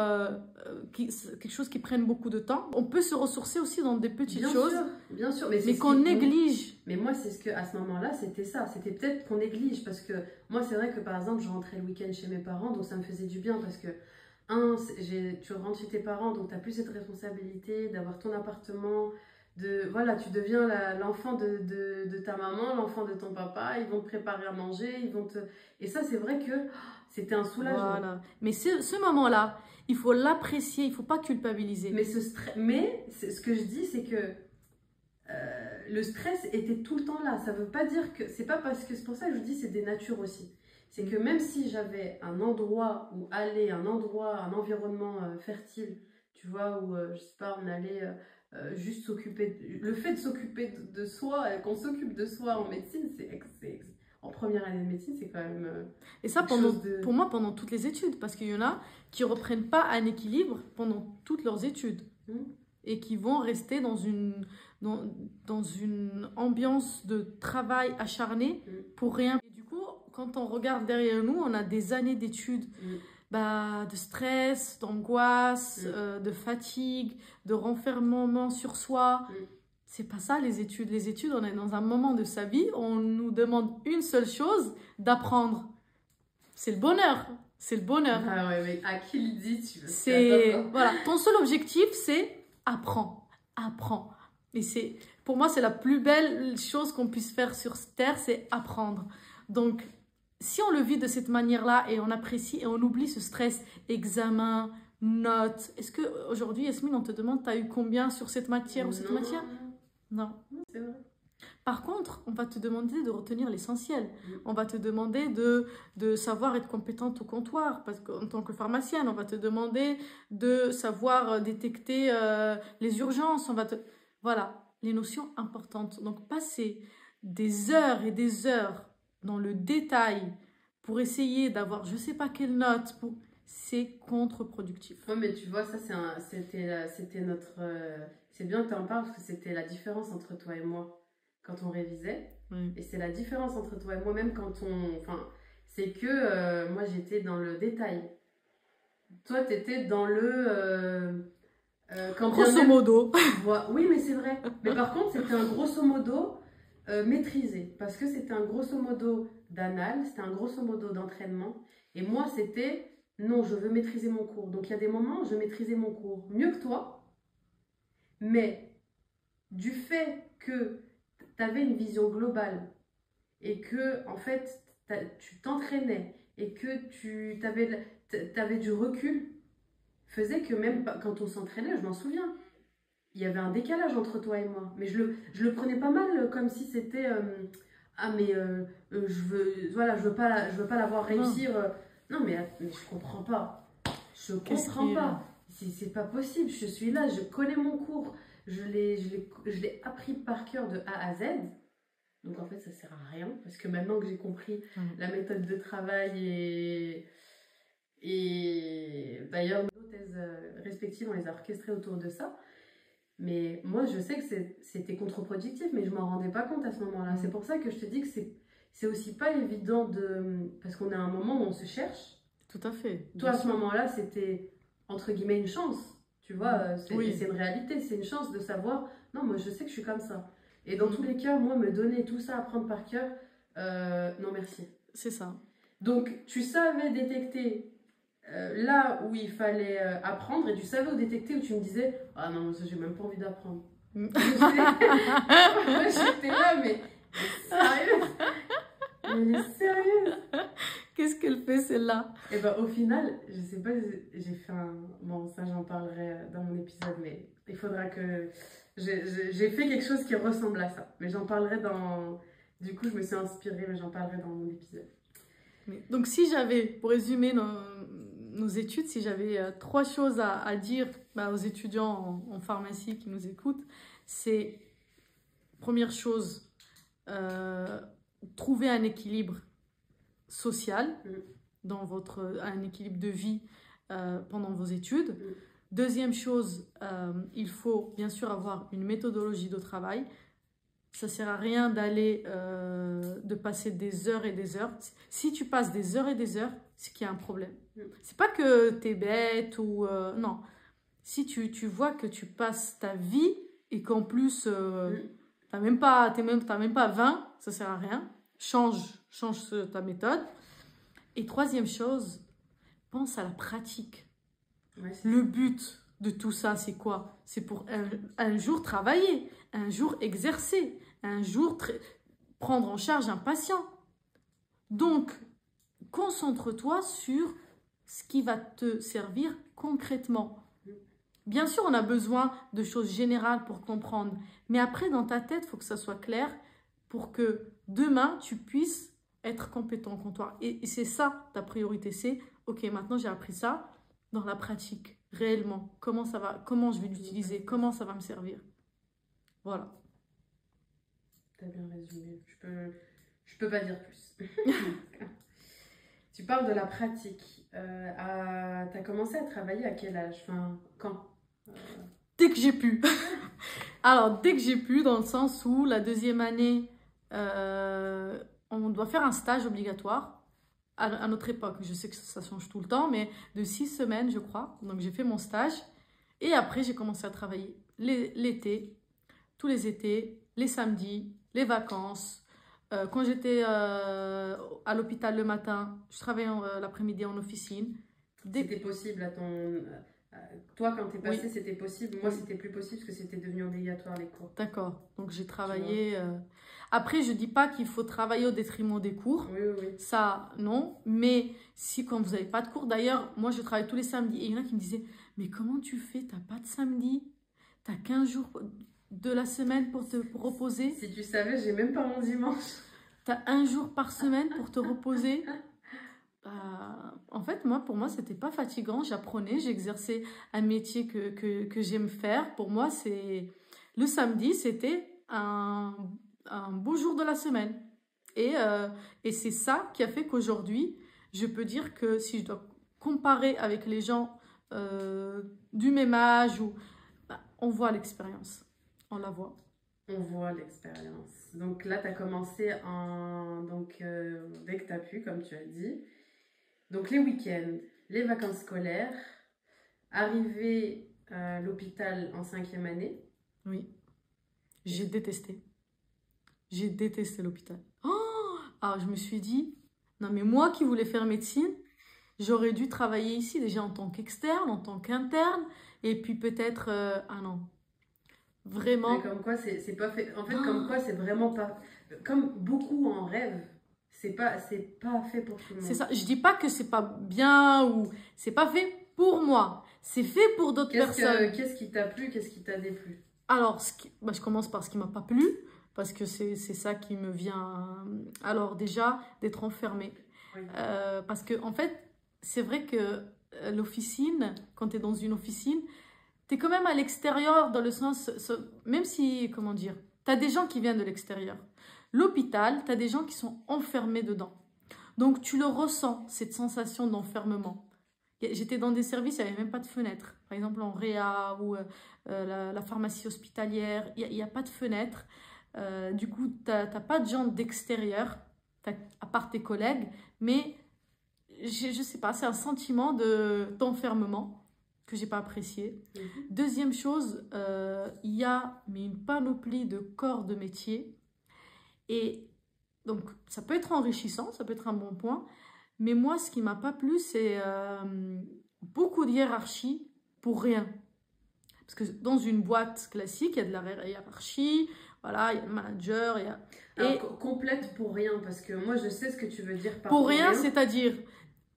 [SPEAKER 2] quelque chose qui prenne beaucoup de temps. On peut se ressourcer aussi dans des petites choses,
[SPEAKER 1] bien sûr,
[SPEAKER 2] mais qu'on néglige.
[SPEAKER 1] Mais moi, c'est ce que à ce moment-là, c'était ça. C'était peut-être qu'on néglige parce que moi, c'est vrai que par exemple, je rentrais le week-end chez mes parents, donc ça me faisait du bien parce que tu rentres chez tes parents, donc tu n'as plus cette responsabilité d'avoir ton appartement. Voilà, tu deviens l'enfant de ta maman, l'enfant de ton papa. Ils vont te préparer à manger, et ça, c'est vrai que c'était un soulagement.
[SPEAKER 2] Voilà. Mais ce moment-là, il faut l'apprécier, il ne faut pas culpabiliser.
[SPEAKER 1] Mais ce que je dis, c'est que le stress était tout le temps là. Ça veut pas dire que... C'est pas parce que... C'est pour ça que je dis c'est des natures aussi. C'est que même si j'avais un endroit où aller, un environnement fertile, tu vois, où, je sais pas, on allait juste s'occuper... Le fait de s'occuper de soi, qu'on s'occupe de soi en médecine, en première année de médecine, c'est quand même...
[SPEAKER 2] Et ça, pour moi, pendant toutes les études, parce qu'il y en a qui ne reprennent pas un équilibre pendant toutes leurs études et qui vont rester dans une ambiance de travail acharné pour rien. Et du coup, quand on regarde derrière nous, on a des années d'études de stress, d'angoisse, de fatigue, de renfermement sur soi. C'est pas ça les études. Les études, on est dans un moment de sa vie, on nous demande une seule chose, d'apprendre. C'est le bonheur. C'est le bonheur.
[SPEAKER 1] Ah ouais, mais à qui le dit tu
[SPEAKER 2] veux voilà, ton seul objectif, c'est apprends. Apprends. Et pour moi, c'est la plus belle chose qu'on puisse faire sur Terre, c'est apprendre. Donc, si on le vit de cette manière-là et on apprécie et on oublie ce stress, examen, notes. Est-ce qu'aujourd'hui, Yasmine, on te demande, tu as eu combien sur cette matière ou cette matière? Non.
[SPEAKER 1] C'est vrai.
[SPEAKER 2] Par contre, on va te demander de retenir l'essentiel. On va te demander de savoir être compétente au comptoir, parce qu'en tant que pharmacienne, on va te demander de savoir détecter les urgences. Voilà, les notions importantes. Donc, passer des heures et des heures dans le détail pour essayer d'avoir je ne sais pas quelle note, c'est contre-productif.
[SPEAKER 1] Oui, mais tu vois, ça, c'était notre... c'est bien que tu en parles, parce que c'était la différence entre toi et moi quand on révisait. Et c'est la différence entre toi et moi, même quand on... Enfin, c'est que moi, j'étais dans le détail. Toi, tu étais dans le...
[SPEAKER 2] grosso modo.
[SPEAKER 1] Oui, mais c'est vrai. Mais par contre, c'était un grosso modo maîtrisé. Parce que c'était un grosso modo d'anal, c'était un grosso modo d'entraînement. Et moi, c'était... Non, je veux maîtriser mon cours. Donc, il y a des moments où je maîtrisais mon cours mieux que toi. Mais du fait que tu avais une vision globale et que, en fait, tu t'entraînais et que tu avais du recul, faisait que même quand on s'entraînait, je m'en souviens, il y avait un décalage entre toi et moi. Mais je le prenais pas mal comme si c'était... ah mais je veux pas la voir réussir. Non mais je comprends pas. Je comprends pas. C'est pas possible. Je suis là, je connais mon cours. Je l'ai appris par cœur de A à Z. Donc en fait, ça sert à rien. Parce que maintenant que j'ai compris la méthode de travail et d'ailleurs, nos thèses respectives, on les a orchestrées autour de ça. Mais moi, je sais que c'était contre-productif, mais je m'en rendais pas compte à ce moment-là. C'est pour ça que je te dis que c'est aussi pas évident parce qu'on est à un moment où on se cherche.
[SPEAKER 2] Tout à fait.
[SPEAKER 1] Toi, à ce moment-là, c'était, entre guillemets, une chance. Tu vois, c'est une réalité, c'est une chance de savoir, non, moi, je sais que je suis comme ça. Et dans tous les cas, moi, me donner tout ça à apprendre par cœur, non, merci.
[SPEAKER 2] C'est ça.
[SPEAKER 1] Donc, tu savais détecter là où il fallait apprendre et tu savais où détecter où tu me disais ah non, ça j'ai même pas envie d'apprendre. Moi j'étais là, mais sérieuse, elle est sérieuse.
[SPEAKER 2] Qu'est-ce qu'elle fait celle-là?
[SPEAKER 1] Et ben au final, je sais pas, j'ai fait bon, ça j'en parlerai dans mon épisode, mais il faudra que j'ai fait quelque chose qui ressemble à ça, mais j'en parlerai du coup je me suis inspirée, mais j'en parlerai dans mon épisode.
[SPEAKER 2] Donc si j'avais, pour résumer nos études, si j'avais 3 choses à dire aux étudiants en pharmacie qui nous écoutent, c'est, première chose, trouver un équilibre social, un équilibre de vie pendant vos études. Deuxième chose, il faut bien sûr avoir une méthodologie de travail. Ça ne sert à rien de passer des heures et des heures. Si tu passes des heures et des heures, c'est qu'il y a un problème. C'est pas que tu es bête ou... non. Si tu vois que tu passes ta vie et qu'en plus, t'as même pas 20, ça ne sert à rien. Change ta méthode. Et troisième chose, pense à la pratique. Le but de tout ça, c'est quoi? C'est pour un jour travailler, un jour exercer, un jour prendre en charge un patient. Donc, concentre-toi sur ce qui va te servir concrètement. Bien sûr, on a besoin de choses générales pour comprendre, mais après, dans ta tête, il faut que ça soit clair pour que demain, tu puisses être compétent en comptoir. Et c'est ça, ta priorité, c'est, ok, maintenant j'ai appris ça, dans la pratique, réellement, comment je vais l'utiliser, comment ça va me servir. Voilà.
[SPEAKER 1] T'as bien résumé. Je peux pas dire plus. Tu parles de la pratique. T'as commencé à travailler à quel âge? Enfin, quand?
[SPEAKER 2] Dès que j'ai pu. Alors, dès que j'ai pu, dans le sens où la deuxième année, on doit faire un stage obligatoire. À notre époque, je sais que ça change tout le temps, mais de 6 semaines, je crois. Donc, j'ai fait mon stage. Et après, j'ai commencé à travailler l'été, tous les étés, les samedis, les vacances. Quand j'étais à l'hôpital le matin, je travaillais l'après-midi en officine.
[SPEAKER 1] C'était possible toi, quand t'es passé, c'était possible. Moi, c'était plus possible parce que c'était devenu obligatoire les cours.
[SPEAKER 2] D'accord. Donc, j'ai travaillé... Après, je dis pas qu'il faut travailler au détriment des cours.
[SPEAKER 1] Oui.
[SPEAKER 2] Ça, non. Mais si, quand vous n'avez pas de cours... D'ailleurs, moi, je travaille tous les samedis. Et il y en a qui me disaient, mais comment tu fais? T'as pas de samedi? T'as 15 jours de la semaine pour te reposer?
[SPEAKER 1] Si tu savais, j'ai même pas mon dimanche.
[SPEAKER 2] T'as 1 jour par semaine pour te reposer? En fait, pour moi, c'était pas fatigant. J'apprenais, j'exerçais un métier que j'aime faire. Pour moi, le samedi, c'était un beau jour de la semaine. Et c'est ça qui a fait qu'aujourd'hui, je peux dire que si je dois comparer avec les gens du même âge, on voit l'expérience. On la voit.
[SPEAKER 1] On voit l'expérience. Donc là, tu as commencé dès que tu as pu, comme tu as dit. Donc les week-ends, les vacances scolaires, arrivé à l'hôpital en 5e année.
[SPEAKER 2] Oui, j'ai détesté. J'ai détesté l'hôpital. Oh, alors je me suis dit, non mais moi qui voulais faire médecine, j'aurais dû travailler ici déjà en tant qu'externe, en tant qu'interne, et puis peut-être un an. Vraiment.
[SPEAKER 1] Mais comme quoi, c'est pas fait. En fait, comme quoi, c'est vraiment pas. Comme beaucoup en rêvent. C'est pas fait pour tout le monde.
[SPEAKER 2] C'est ça. Je dis pas que c'est pas bien ou c'est pas fait pour moi. C'est fait pour d'autres personnes.
[SPEAKER 1] Qu'est-ce qui t'a plu, qu'est-ce qui t'a déplu?
[SPEAKER 2] Alors, je commence par ce qui m'a pas plu. parce que c'est ça qui me vient. Alors déjà, d'être enfermée.
[SPEAKER 1] Oui.
[SPEAKER 2] Parce que en fait, c'est vrai que l'officine, quand tu es dans une officine, tu es quand même à l'extérieur dans le sens, même si, comment dire, tu as des gens qui viennent de l'extérieur. L'hôpital, tu as des gens qui sont enfermés dedans. Donc tu le ressens, cette sensation d'enfermement. J'étais dans des services, il n'y avait même pas de fenêtre. Par exemple, en réa ou la pharmacie hospitalière, il n'y a pas de fenêtre. Du coup, tu n'as pas de gens d'extérieur, à part tes collègues. Mais je ne sais pas, c'est un sentiment d'enfermement que je n'ai pas apprécié. Deuxième chose, il y a une panoplie de corps de métier. Et donc, ça peut être enrichissant, ça peut être un bon point. Mais moi, ce qui ne m'a pas plu, c'est beaucoup de hiérarchie pour rien. Parce que dans une boîte classique, il y a de la hiérarchie, voilà, il y a le manager, il y a...
[SPEAKER 1] Alors, complète pour rien, parce que moi, je sais ce que tu veux dire par
[SPEAKER 2] pour rien, c'est-à-dire,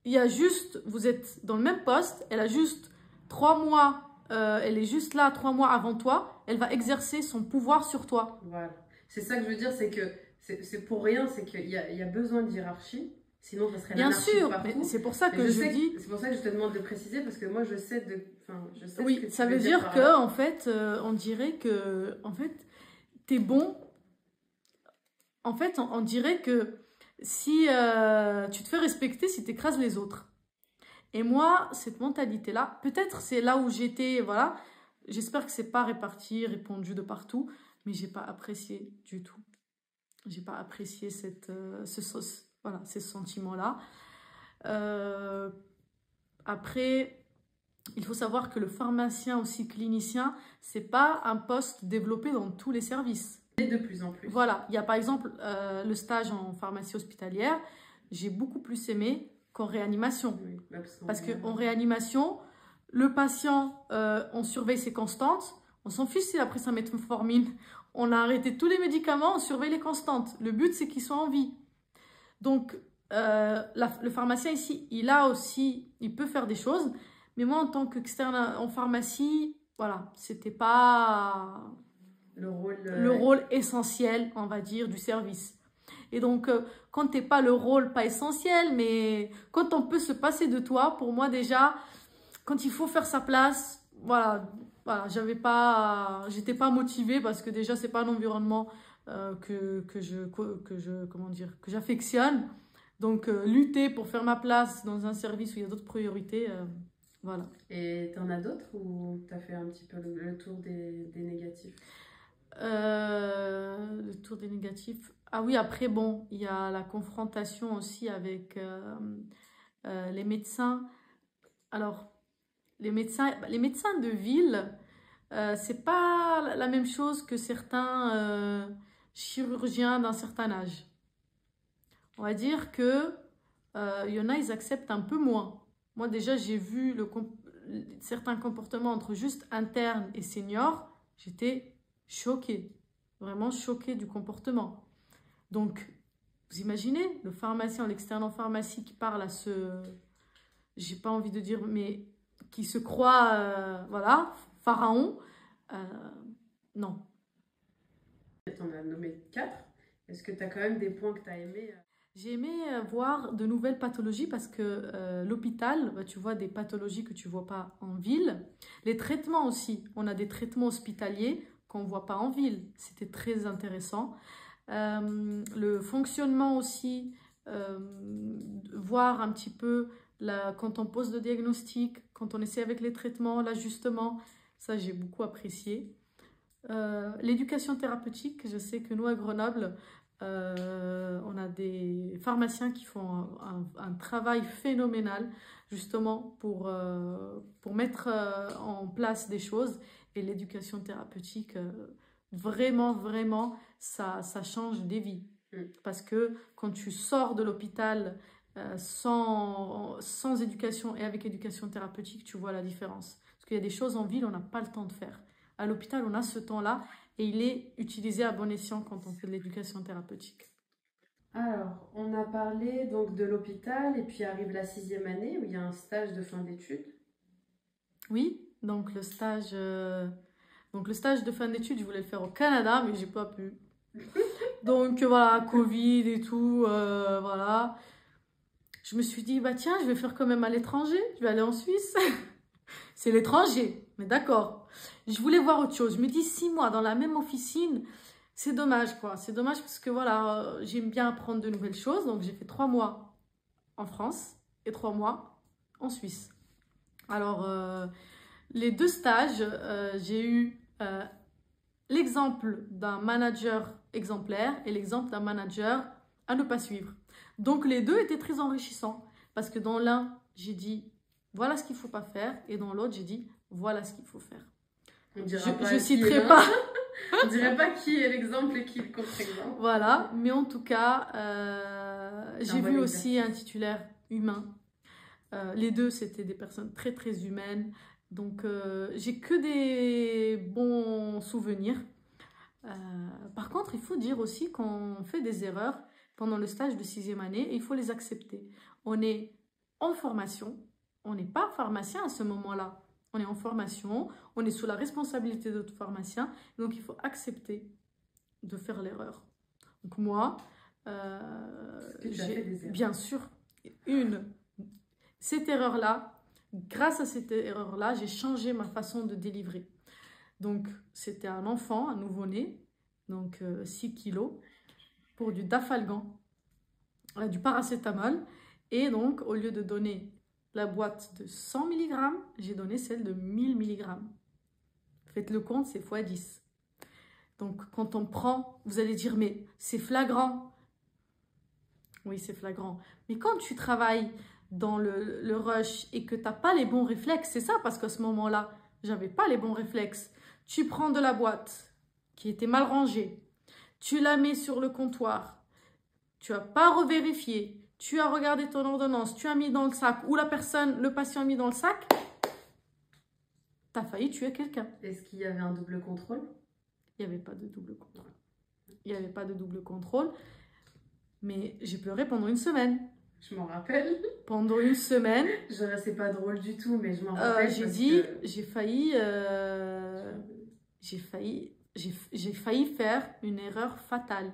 [SPEAKER 2] il y a juste, vous êtes dans le même poste, elle a juste 3 mois, elle est juste là 3 mois avant toi, elle va exercer son pouvoir sur toi.
[SPEAKER 1] Voilà. C'est ça que je veux dire, c'est que c'est pour rien, c'est qu'il y a besoin de hiérarchie. Sinon, ça serait
[SPEAKER 2] bien sûr,
[SPEAKER 1] partout.
[SPEAKER 2] mais c'est pour ça que je dis.
[SPEAKER 1] C'est pour ça que je te demande de préciser, parce que moi, je sais je sais
[SPEAKER 2] oui,
[SPEAKER 1] ce que tu
[SPEAKER 2] ça
[SPEAKER 1] veux
[SPEAKER 2] veut dire que, en fait, on dirait que, en fait, t'es bon. En fait, on dirait que si tu te fais respecter, si tu écrases les autres. Et moi, cette mentalité-là, peut-être c'est là où j'étais, voilà. J'espère que c'est pas répandu de partout, mais j'ai pas apprécié du tout. J'ai pas apprécié voilà, ces sentiments-là. Après, il faut savoir que le pharmacien aussi clinicien, c'est pas un poste développé dans tous les services.
[SPEAKER 1] Et de plus en plus.
[SPEAKER 2] Voilà, il y a par exemple le stage en pharmacie hospitalière, j'ai beaucoup plus aimé qu'en réanimation.
[SPEAKER 1] Oui,
[SPEAKER 2] parce qu'en réanimation, le patient, on surveille ses constantes, on s'en fiche s'il a pris sa metformine, on a arrêté tous les médicaments, on surveille les constantes. Le but, c'est qu'ils soient en vie. Donc, le pharmacien ici, il peut faire des choses, mais moi, en tant qu'externe en pharmacie, voilà, c'était pas le rôle essentiel, on va dire, du service. Et donc, quand t'es pas le rôle, pas essentiel, mais quand on peut se passer de toi, pour moi déjà, quand il faut faire sa place, voilà, j'étais pas motivée parce que déjà, c'est pas un environnement que j'affectionne. Donc, lutter pour faire ma place dans un service où il y a d'autres priorités, voilà.
[SPEAKER 1] Et t'en as d'autres ou t'as fait un petit peu le tour des négatifs?
[SPEAKER 2] Le tour des négatifs. Ah oui, après, bon, il y a la confrontation aussi avec les médecins. Alors, les médecins de ville, c'est pas la même chose que certains chirurgiens d'un certain âge. On va dire que il y en a, ils acceptent un peu moins. Moi, déjà, j'ai vu certains comportements entre juste interne et senior. J'étais choquée, vraiment choquée du comportement. Donc, vous imaginez, le pharmacien, l'externe en pharmacie qui parle à j'ai pas envie de dire, mais qui se croit, voilà, pharaon. Non.
[SPEAKER 1] Tu en as nommé 4. Est-ce que tu as quand même des points que tu as aimés?
[SPEAKER 2] J'ai aimé voir de nouvelles pathologies parce que l'hôpital, bah, tu vois des pathologies que tu ne vois pas en ville. Les traitements aussi, on a des traitements hospitaliers qu'on ne voit pas en ville. C'était très intéressant. Le fonctionnement aussi, voir un petit peu quand on pose le diagnostic, quand on essaie avec les traitements, l'ajustement, ça j'ai beaucoup apprécié. L'éducation thérapeutique, je sais que nous à Grenoble, on a des pharmaciens qui font un travail phénoménal justement pour mettre en place des choses, et l'éducation thérapeutique, vraiment, vraiment, ça change des vies. Parce que quand tu sors de l'hôpital sans éducation et avec éducation thérapeutique, tu vois la différence. Parce qu'il y a des choses en ville, on n'a pas le temps de faire. À l'hôpital, on a ce temps-là et il est utilisé à bon escient quand on fait de l'éducation thérapeutique.
[SPEAKER 1] Alors, on a parlé donc de l'hôpital et puis arrive la 6e année où il y a un stage de fin d'études.
[SPEAKER 2] Oui, donc le stage de fin d'études, je voulais le faire au Canada, mais j'ai pas pu. Donc voilà, Covid et tout, voilà. Je me suis dit, bah tiens, je vais faire quand même à l'étranger, je vais aller en Suisse. C'est l'étranger, mais d'accord. Je voulais voir autre chose. Je me dis 6 mois dans la même officine, c'est dommage quoi. C'est dommage parce que voilà, j'aime bien apprendre de nouvelles choses. Donc j'ai fait 3 mois en France et 3 mois en Suisse. Alors, les 2 stages, j'ai eu l'exemple d'un manager exemplaire et l'exemple d'un manager à ne pas suivre. Donc, les deux étaient très enrichissants parce que dans l'un, j'ai dit voilà ce qu'il ne faut pas faire et dans l'autre, j'ai dit voilà ce qu'il faut faire.
[SPEAKER 1] On dira pas
[SPEAKER 2] Je
[SPEAKER 1] qui
[SPEAKER 2] citerai
[SPEAKER 1] est,
[SPEAKER 2] pas.
[SPEAKER 1] on dirait pas qui est l'exemple et qui est le contre-exemple.
[SPEAKER 2] Voilà, mais en tout cas, j'ai
[SPEAKER 1] bon
[SPEAKER 2] vu aussi
[SPEAKER 1] exercice.
[SPEAKER 2] un titulaire humain. Les deux, c'était des personnes très très humaines. Donc, j'ai que des bons souvenirs. Par contre, il faut dire aussi qu'on fait des erreurs pendant le stage de 6e année et il faut les accepter. On est en formation, on n'est pas pharmacien à ce moment-là. On est en formation, on est sous la responsabilité d'autres pharmaciens, donc il faut accepter de faire l'erreur. Donc moi,
[SPEAKER 1] Que tu as fait des erreurs.
[SPEAKER 2] bien sûr, cette erreur-là, grâce à cette erreur-là, j'ai changé ma façon de délivrer. Donc, c'était un enfant, un nouveau-né, donc 6 kilos, pour du Dafalgan, du paracétamol. Et donc, au lieu de donner la boîte de 100 mg, j'ai donné celle de 1000 mg. Faites le compte, c'est x 10. Donc, quand on prend, vous allez dire, mais c'est flagrant. Oui, c'est flagrant. Mais quand tu travailles dans le rush et que tu n'as pas les bons réflexes, c'est ça, parce qu'à ce moment-là, j'avais pas les bons réflexes. Tu prends de la boîte qui était mal rangée, tu la mets sur le comptoir, tu n'as pas revérifié, tu as regardé ton ordonnance, tu as mis dans le sac, ou le patient a mis dans le sac, tu as failli tuer quelqu'un.
[SPEAKER 1] Est-ce qu'il y avait un double contrôle?
[SPEAKER 2] Il n'y avait pas de double contrôle. Il n'y avait pas de double contrôle, mais j'ai pleuré pendant une semaine.
[SPEAKER 1] Je m'en rappelle.
[SPEAKER 2] Pendant une semaine.
[SPEAKER 1] C'est pas drôle du tout, mais je m'en rappelle.
[SPEAKER 2] J'ai failli faire une erreur fatale.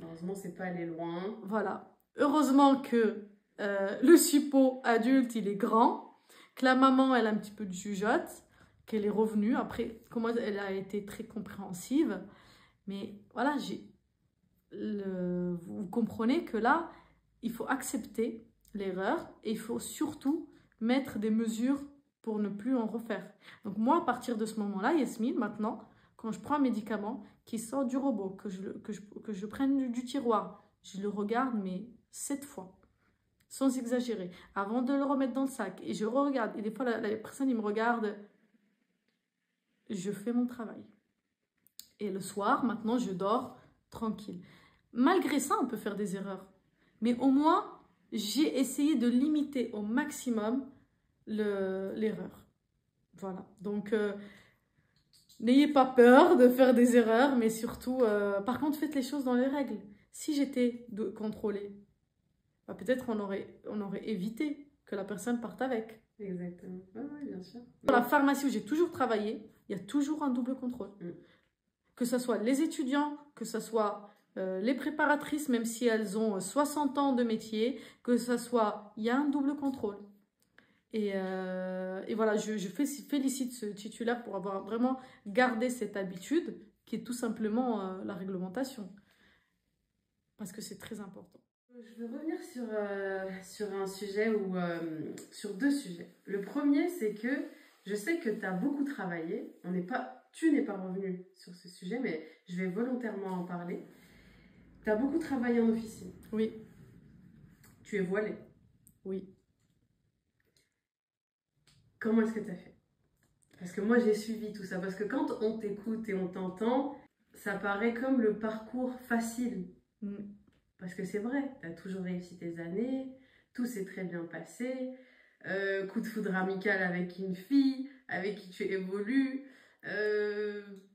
[SPEAKER 1] Heureusement, c'est pas allé loin.
[SPEAKER 2] Voilà. Heureusement que le suppôt adulte, il est grand, que la maman, elle a un petit peu de jugeote, qu'elle est revenue. Après, comment elle a été très compréhensive. Mais voilà, vous comprenez que là, il faut accepter l'erreur et il faut surtout mettre des mesures pour ne plus en refaire. Donc moi, à partir de ce moment-là, Yasmine, maintenant, quand je prends un médicament qui sort du robot, que je prenne du tiroir, je le regarde, mais 7 fois, sans exagérer, avant de le remettre dans le sac. Et je regarde, et des fois, la personne, il me regarde, je fais mon travail. Et le soir, maintenant, je dors tranquille. Malgré ça, on peut faire des erreurs. Mais au moins, j'ai essayé de limiter au maximum l'erreur. Voilà. Donc, n'ayez pas peur de faire des erreurs, mais surtout, par contre, faites les choses dans les règles. Si j'étais contrôlée, bah, peut-être on aurait évité que la personne parte avec.
[SPEAKER 1] Exactement. Oui, bien sûr.
[SPEAKER 2] Dans la pharmacie où j'ai toujours travaillé, il y a toujours un double contrôle. Que ce soit les étudiants, que ce soit les préparatrices, même si elles ont 60 ans de métier, que ce soit, il y a un double contrôle. Et voilà, je félicite ce titulaire pour avoir vraiment gardé cette habitude qui est tout simplement la réglementation. Parce que c'est très important.
[SPEAKER 1] Je veux revenir sur un sujet sur 2 sujets. Le premier, c'est que je sais que tu as beaucoup travaillé. Tu n'es pas revenu sur ce sujet, mais je vais volontairement en parler. Tu as beaucoup travaillé en officine.
[SPEAKER 2] Oui.
[SPEAKER 1] Tu es voilée.
[SPEAKER 2] Oui.
[SPEAKER 1] Comment est-ce que tu as fait? Parce que moi, j'ai suivi tout ça. Parce que quand on t'écoute et on t'entend, ça paraît comme le parcours facile. Parce que c'est vrai, tu as toujours réussi tes années, tout s'est très bien passé. Coup de foudre amical avec une fille, avec qui tu évolues.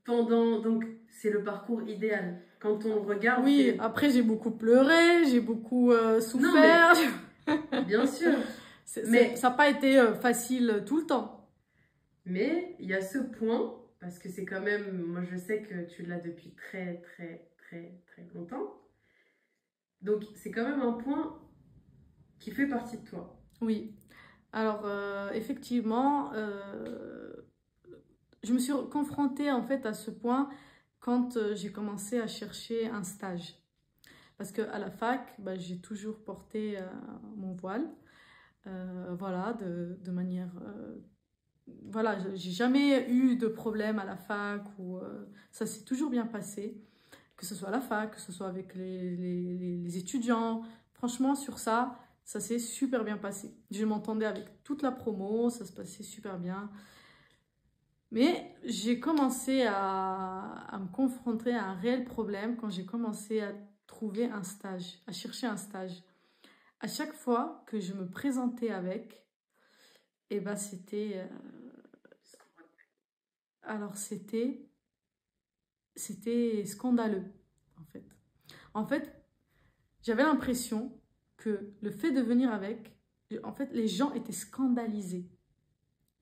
[SPEAKER 1] Donc, c'est le parcours idéal. Quand on regarde...
[SPEAKER 2] Oui, après j'ai beaucoup pleuré, j'ai beaucoup souffert.
[SPEAKER 1] Non, mais, bien sûr.
[SPEAKER 2] Mais ça n'a pas été facile tout le temps.
[SPEAKER 1] Mais il y a ce point, parce que c'est quand même, moi je sais que tu l'as depuis très très très très longtemps. Donc c'est quand même un point qui fait partie de toi.
[SPEAKER 2] Oui. Alors, effectivement, je me suis confrontée en fait à ce point quand j'ai commencé à chercher un stage. Parce qu'à la fac, bah, j'ai toujours porté mon voile, voilà, de manière... voilà, j'ai jamais eu de problème à la fac, ou ça s'est toujours bien passé, que ce soit à la fac, que ce soit avec les étudiants. Franchement, sur ça, ça s'est super bien passé. Je m'entendais avec toute la promo, ça se passait super bien. Mais j'ai commencé à me confronter à un réel problème quand j'ai commencé à trouver un stage, à chercher un stage. À chaque fois que je me présentais avec, eh ben c'était... alors c'était scandaleux, en fait. En fait, j'avais l'impression que le fait de venir avec, en fait, les gens étaient scandalisés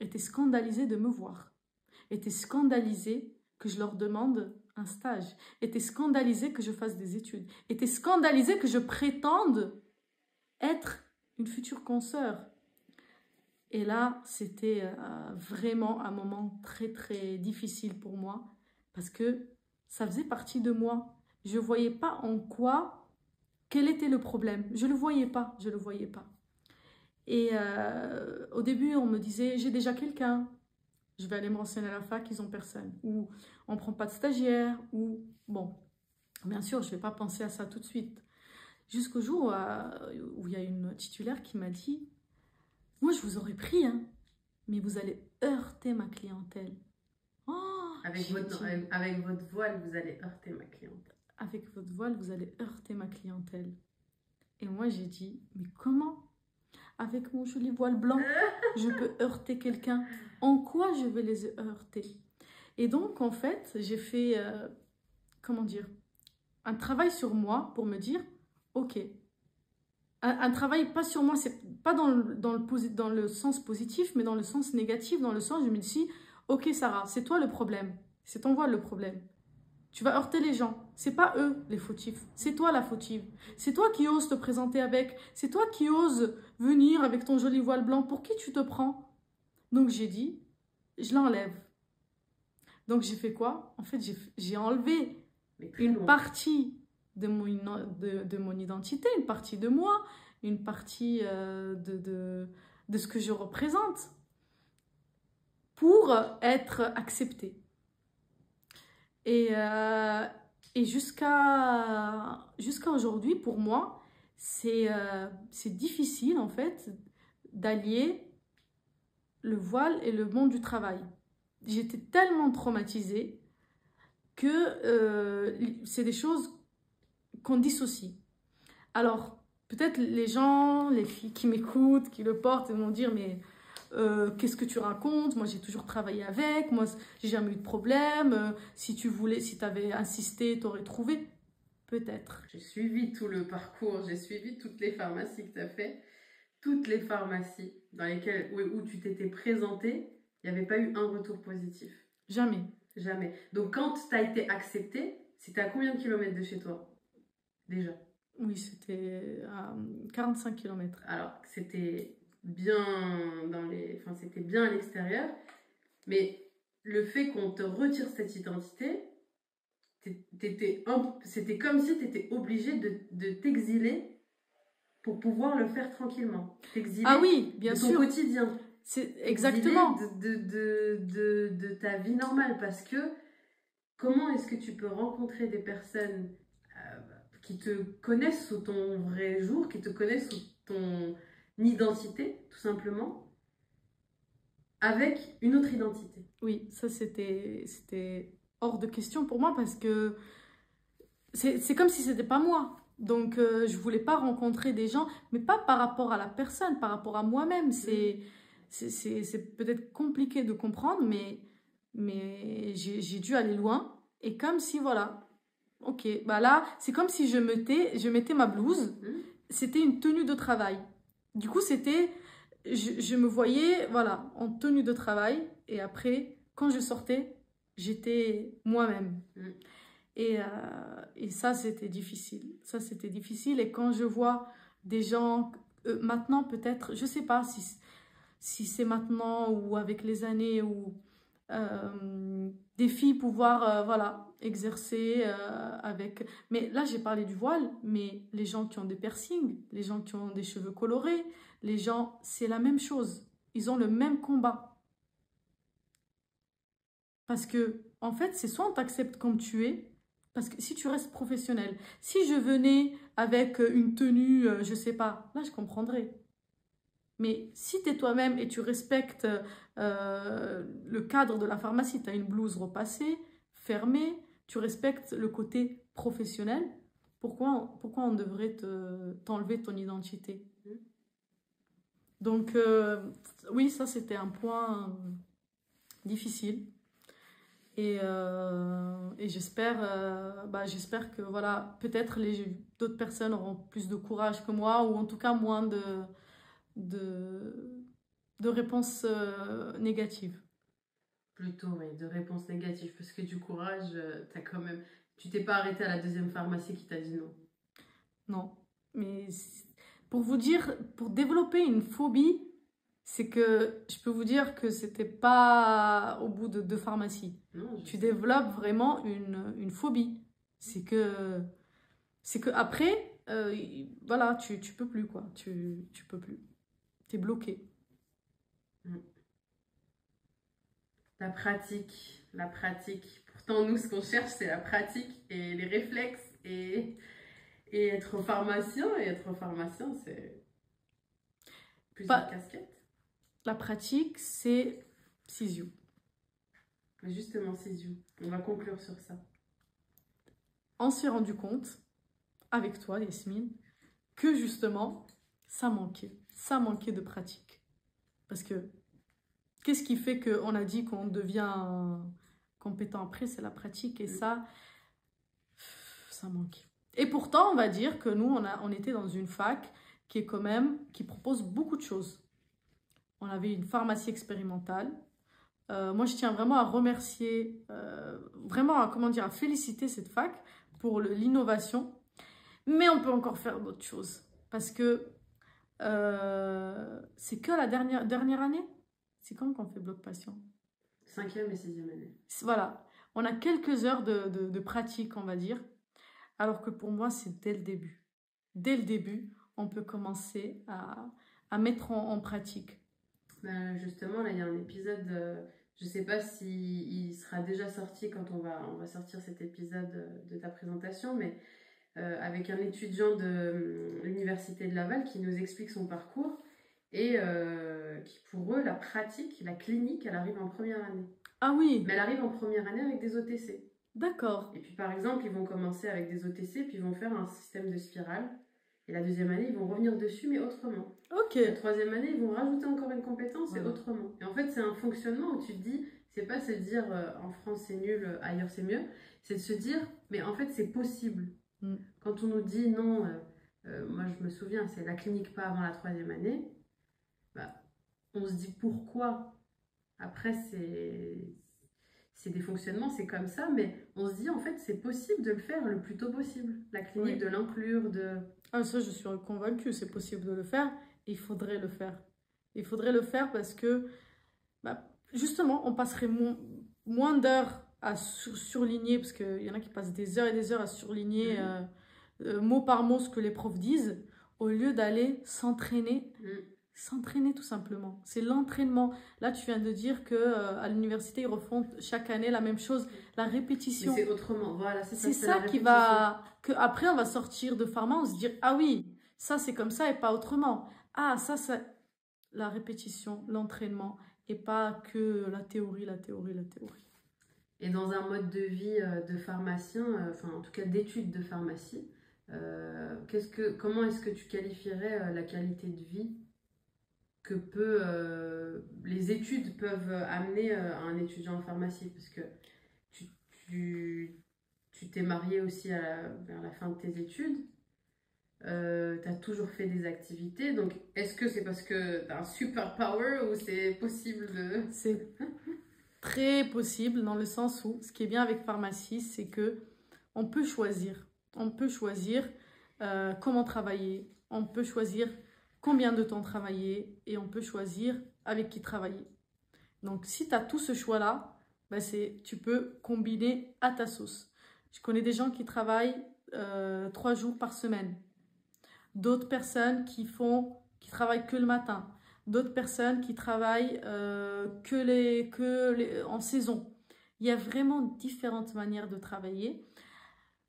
[SPEAKER 2] de me voir, étaient scandalisés que je leur demande un stage, étaient scandalisés que je fasse des études, étaient scandalisés que je prétende être une future consoeur. Et là, c'était vraiment un moment très, très difficile pour moi parce que ça faisait partie de moi. Je ne voyais pas en quoi, quel était le problème. Je ne le voyais pas, je ne le voyais pas. Et au début, on me disait, j'ai déjà quelqu'un, je vais aller me renseigner à la fac, ils n'ont personne. Ou on ne prend pas de stagiaire, ou bon, bien sûr, je ne vais pas penser à ça tout de suite. Jusqu'au jour où il y a une titulaire qui m'a dit, moi, je vous aurais pris, hein, mais vous allez heurter ma clientèle. Oh,
[SPEAKER 1] avec votre voile, vous allez heurter ma clientèle.
[SPEAKER 2] Avec votre voile, vous allez heurter ma clientèle. Et moi, j'ai dit, mais comment? Avec mon joli voile blanc, je peux heurter quelqu'un? En quoi je vais les heurter? Et donc, en fait, j'ai fait, comment dire, un travail sur moi pour me dire, ok, un travail pas sur moi, c'est pas dans le sens positif, mais dans le sens négatif, dans le sens, je me dis, ok Sarah, c'est toi le problème, c'est ton voile le problème. Tu vas heurter les gens, c'est pas eux les fautifs, c'est toi la fautive. C'est toi qui oses te présenter avec, c'est toi qui oses venir avec ton joli voile blanc, pour qui tu te prends? Donc j'ai dit, je l'enlève. Donc j'ai fait quoi? En fait, j'ai enlevé une partie de mon identité, une partie de moi, une partie de ce que je représente pour être acceptée. Et jusqu'à aujourd'hui, pour moi, c'est difficile en fait d'allier le voile et le monde du travail. J'étais tellement traumatisée que c'est des choses qu'on dissocie. Alors, peut-être les gens, les filles qui m'écoutent, qui le portent, vont dire, mais qu'est-ce que tu racontes? Moi, j'ai toujours travaillé avec, moi, j'ai jamais eu de problème. Si tu voulais, si tu avais insisté, tu aurais trouvé. Peut-être.
[SPEAKER 1] J'ai suivi tout le parcours, j'ai suivi toutes les pharmacies que tu as fait, toutes les pharmacies dans lesquelles, où tu t'étais présentée, il n'y avait pas eu un retour positif.
[SPEAKER 2] Jamais.
[SPEAKER 1] Jamais. Donc, quand tu as été acceptée, c'était à combien de kilomètres de chez toi, déjà?
[SPEAKER 2] Oui, c'était à 45 km.
[SPEAKER 1] Alors, c'était bien enfin, c'était bien à l'extérieur, mais le fait qu'on te retire cette identité, c'était comme si tu étais obligé de t'exiler pour pouvoir le faire tranquillement. T'exiler
[SPEAKER 2] oui, bien
[SPEAKER 1] de
[SPEAKER 2] sûr.
[SPEAKER 1] ton quotidien.
[SPEAKER 2] C'est exactement.
[SPEAKER 1] De ta vie normale, parce que comment est-ce que tu peux rencontrer des personnes qui te connaissent sous ton vrai jour, qui te connaissent sous ton identité, tout simplement, avec une autre identité?
[SPEAKER 2] Oui, ça c'était hors de question pour moi parce que c'est comme si c'était pas moi. Donc je voulais pas rencontrer des gens, mais pas par rapport à la personne, par rapport à moi-même. C'est peut-être compliqué de comprendre, mais j'ai dû aller loin. Et comme si, voilà, ok, bah là, c'est comme si je mettais ma blouse, c'était une tenue de travail. Du coup, je me voyais, voilà, en tenue de travail. Et après, quand je sortais, j'étais moi-même.
[SPEAKER 1] Mm.
[SPEAKER 2] Et ça, c'était difficile. Ça, c'était difficile. Et quand je vois des gens, maintenant peut-être, je sais pas si c'est maintenant ou avec les années, ou des filles pouvoir, voilà, exercer avec... Mais là, j'ai parlé du voile, mais les gens qui ont des piercings, les gens qui ont des cheveux colorés, les gens, c'est la même chose. Ils ont le même combat. Parce que, en fait, c'est soit on t'accepte comme tu es, parce que si tu restes professionnel, si je venais avec une tenue, je sais pas, là, je comprendrais. Mais si tu es toi-même et tu respectes le cadre de la pharmacie, tu as une blouse repassée, fermée, tu respectes le côté professionnel, pourquoi on devrait t'enlever ton identité? Donc, oui, ça, c'était un point difficile. Et j'espère que voilà, peut-être d'autres personnes auront plus de courage que moi, ou en tout cas moins de, de réponses négatives.
[SPEAKER 1] Plutôt, oui, de réponses négatives. Parce que du courage, t'as quand même... Tu t'es pas arrêté à la deuxième pharmacie qui t'a dit non.
[SPEAKER 2] Non. Mais pour vous dire, pour développer une phobie, c'est que je peux vous dire que c'était pas au bout de 2 pharmacies.
[SPEAKER 1] Non, je
[SPEAKER 2] Tu
[SPEAKER 1] sais.
[SPEAKER 2] développes vraiment une phobie. C'est que après, voilà, tu peux plus, quoi. Tu peux plus. T'es bloqué.
[SPEAKER 1] Mm. La pratique, la pratique. Pourtant, nous, ce qu'on cherche, c'est la pratique et les réflexes et être pharmacien. Et être pharmacien, c'est plusieurs
[SPEAKER 2] Pas,
[SPEAKER 1] casquettes.
[SPEAKER 2] la pratique, c'est Sisyou.
[SPEAKER 1] Mais justement, Sisyou, on va conclure sur ça.
[SPEAKER 2] On s'est rendu compte, avec toi, Yasmine, que justement, ça manquait. Ça manquait de pratique. Parce que, qu'est-ce qui fait qu'on a dit qu'on devient compétent après? C'est la pratique. Et ça manque. Et pourtant, on va dire que nous, on était dans une fac qui est quand même, qui propose beaucoup de choses. On avait une pharmacie expérimentale. Moi, je tiens vraiment à remercier, vraiment à féliciter cette fac pour l'innovation. Mais on peut encore faire d'autres choses. Parce que c'est que la dernière année. C'est quand qu'on fait bloc patient?
[SPEAKER 1] 5e et 6e année.
[SPEAKER 2] Voilà. On a quelques heures de pratique, on va dire. Alors que pour moi, c'est dès le début. Dès le début, on peut commencer à mettre en pratique.
[SPEAKER 1] Ben, justement, là, il y a un épisode, je ne sais pas s'il sera déjà sorti quand on va sortir cet épisode de ta présentation, mais avec un étudiant de l'Université de Laval qui nous explique son parcours et qui, pour eux, la pratique, la clinique, elle arrive en première année.
[SPEAKER 2] Ah oui,
[SPEAKER 1] Mais elle arrive en première année avec des OTC.
[SPEAKER 2] d'accord.
[SPEAKER 1] Et puis, par exemple, ils vont commencer avec des OTC, puis ils vont faire un système de spirale. Et la deuxième année, ils vont revenir dessus, mais autrement.
[SPEAKER 2] Ok.
[SPEAKER 1] La troisième année, ils vont rajouter encore une compétence et
[SPEAKER 2] Voilà.
[SPEAKER 1] autrement. Et en fait, c'est un fonctionnement où tu te dis, c'est pas se dire en France c'est nul, ailleurs c'est mieux. C'est de se dire, mais en fait, c'est possible.
[SPEAKER 2] Mm.
[SPEAKER 1] Quand on nous dit non, moi je me souviens, c'est la clinique pas avant la troisième année, bah, on se dit pourquoi. Après, c'est des fonctionnements, c'est comme ça, mais on se dit en fait, c'est possible de le faire le plus tôt possible. La clinique,
[SPEAKER 2] Oui.
[SPEAKER 1] de l'inclure, de.
[SPEAKER 2] Ah, ça, je suis convaincue, c'est possible de le faire. Il faudrait le faire. Il faudrait le faire parce que, bah, justement, on passerait moins d'heures à surligner, parce qu'il y en a qui passent des heures et des heures à surligner mot par mot ce que les profs disent, au lieu d'aller s'entraîner. S'entraîner tout simplement. C'est l'entraînement. Là, tu viens de dire que à l'université, ils refont chaque année la même chose. La répétition.
[SPEAKER 1] Mais c'est autrement. Voilà, c'est ça.
[SPEAKER 2] C'est ça qui va... Que après, on va sortir de pharma, on se dire, ah oui, ça c'est comme ça et pas autrement. Ah, ça, la répétition, l'entraînement, et pas que la théorie, la théorie, la théorie.
[SPEAKER 1] Et dans un mode de vie de pharmacien, enfin en tout cas d'études de pharmacie, comment est-ce que tu qualifierais la qualité de vie que les études peuvent amener à un étudiant en pharmacie? Parce que tu, tu t'es marié aussi vers la fin de tes études. Tu as toujours fait des activités. Donc, est-ce que c'est parce que tu as un super power ou c'est possible de...
[SPEAKER 2] C'est très possible dans le sens où ce qui est bien avec pharmacie, c'est que on peut choisir. On peut choisir comment travailler, on peut choisir combien de temps travailler et on peut choisir avec qui travailler. Donc, si tu as tout ce choix-là, bah, tu peux combiner à ta sauce. Je connais des gens qui travaillent 3 jours par semaine. D'autres personnes qui travaillent que le matin. D'autres personnes qui travaillent en saison. Il y a vraiment différentes manières de travailler.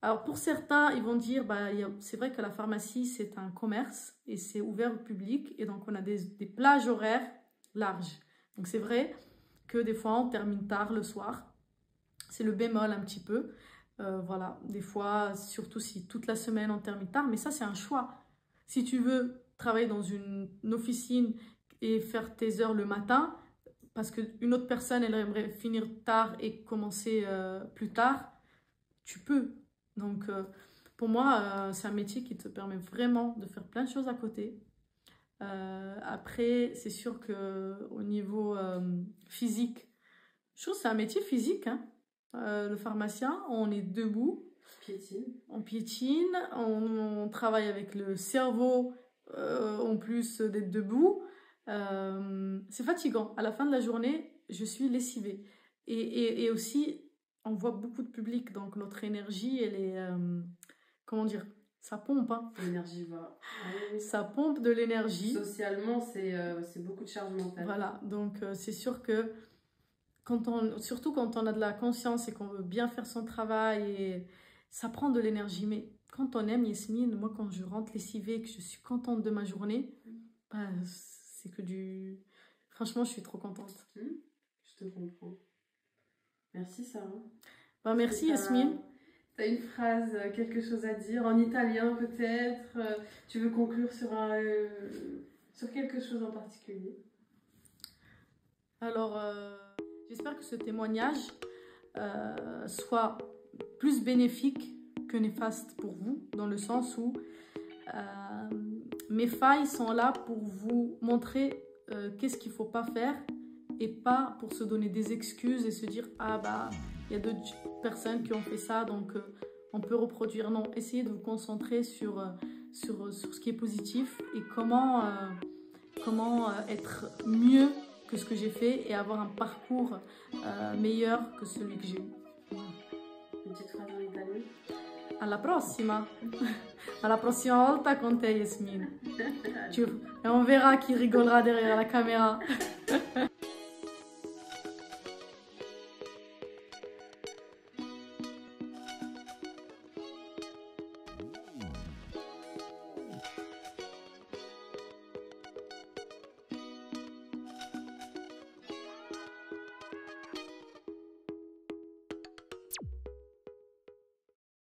[SPEAKER 2] Alors pour certains, ils vont dire, bah, c'est vrai que la pharmacie, c'est un commerce et c'est ouvert au public. Et donc, on a des plages horaires larges. Donc, c'est vrai que des fois, on termine tard le soir. C'est le bémol un petit peu. Voilà, des fois, surtout si toute la semaine, on termine tard. Mais ça, c'est un choix. Si tu veux travailler dans une officine et faire tes heures le matin, parce qu'une autre personne, elle aimerait finir tard et commencer plus tard, tu peux. Donc, pour moi, c'est un métier qui te permet vraiment de faire plein de choses à côté. Après, c'est sûr qu'au niveau physique, je trouve que c'est un métier physique, hein. Le pharmacien, on est debout, on piétine, on travaille avec le cerveau en plus d'être debout. C'est fatigant. À la fin de la journée, je suis lessivée. Et aussi, on voit beaucoup de public, donc notre énergie, elle est, comment dire, ça pompe, hein.
[SPEAKER 1] L'énergie va.
[SPEAKER 2] Ça pompe de l'énergie.
[SPEAKER 1] Socialement, c'est beaucoup de charge mentale.
[SPEAKER 2] Voilà, donc c'est sûr que surtout quand on a de la conscience et qu'on veut bien faire son travail, ça prend de l'énergie. Mais quand on aime, Yasmine, moi quand je rentre lessivée et que je suis contente de ma journée, bah, c'est que du... Franchement, je suis trop contente.
[SPEAKER 1] Je te comprends. Merci Sarah.
[SPEAKER 2] Bah, merci Yasmine.
[SPEAKER 1] Tu as une phrase, quelque chose à dire en italien peut-être, tu veux conclure sur quelque chose en particulier?
[SPEAKER 2] Alors, j'espère que ce témoignage soit plus bénéfique que néfaste pour vous, dans le sens où mes failles sont là pour vous montrer qu'est-ce qu'il ne faut pas faire et pas pour se donner des excuses et se dire « Ah bah, il y a d'autres personnes qui ont fait ça, donc on peut reproduire. » Non, essayez de vous concentrer sur ce qui est positif et comment être mieux que ce que j'ai fait et avoir un parcours meilleur que celui que j'ai eu.
[SPEAKER 1] Une petite phrase en italien?
[SPEAKER 2] Alla prossima! Alla prossima volta con te, Yasmine. Et on verra qui rigolera derrière la caméra.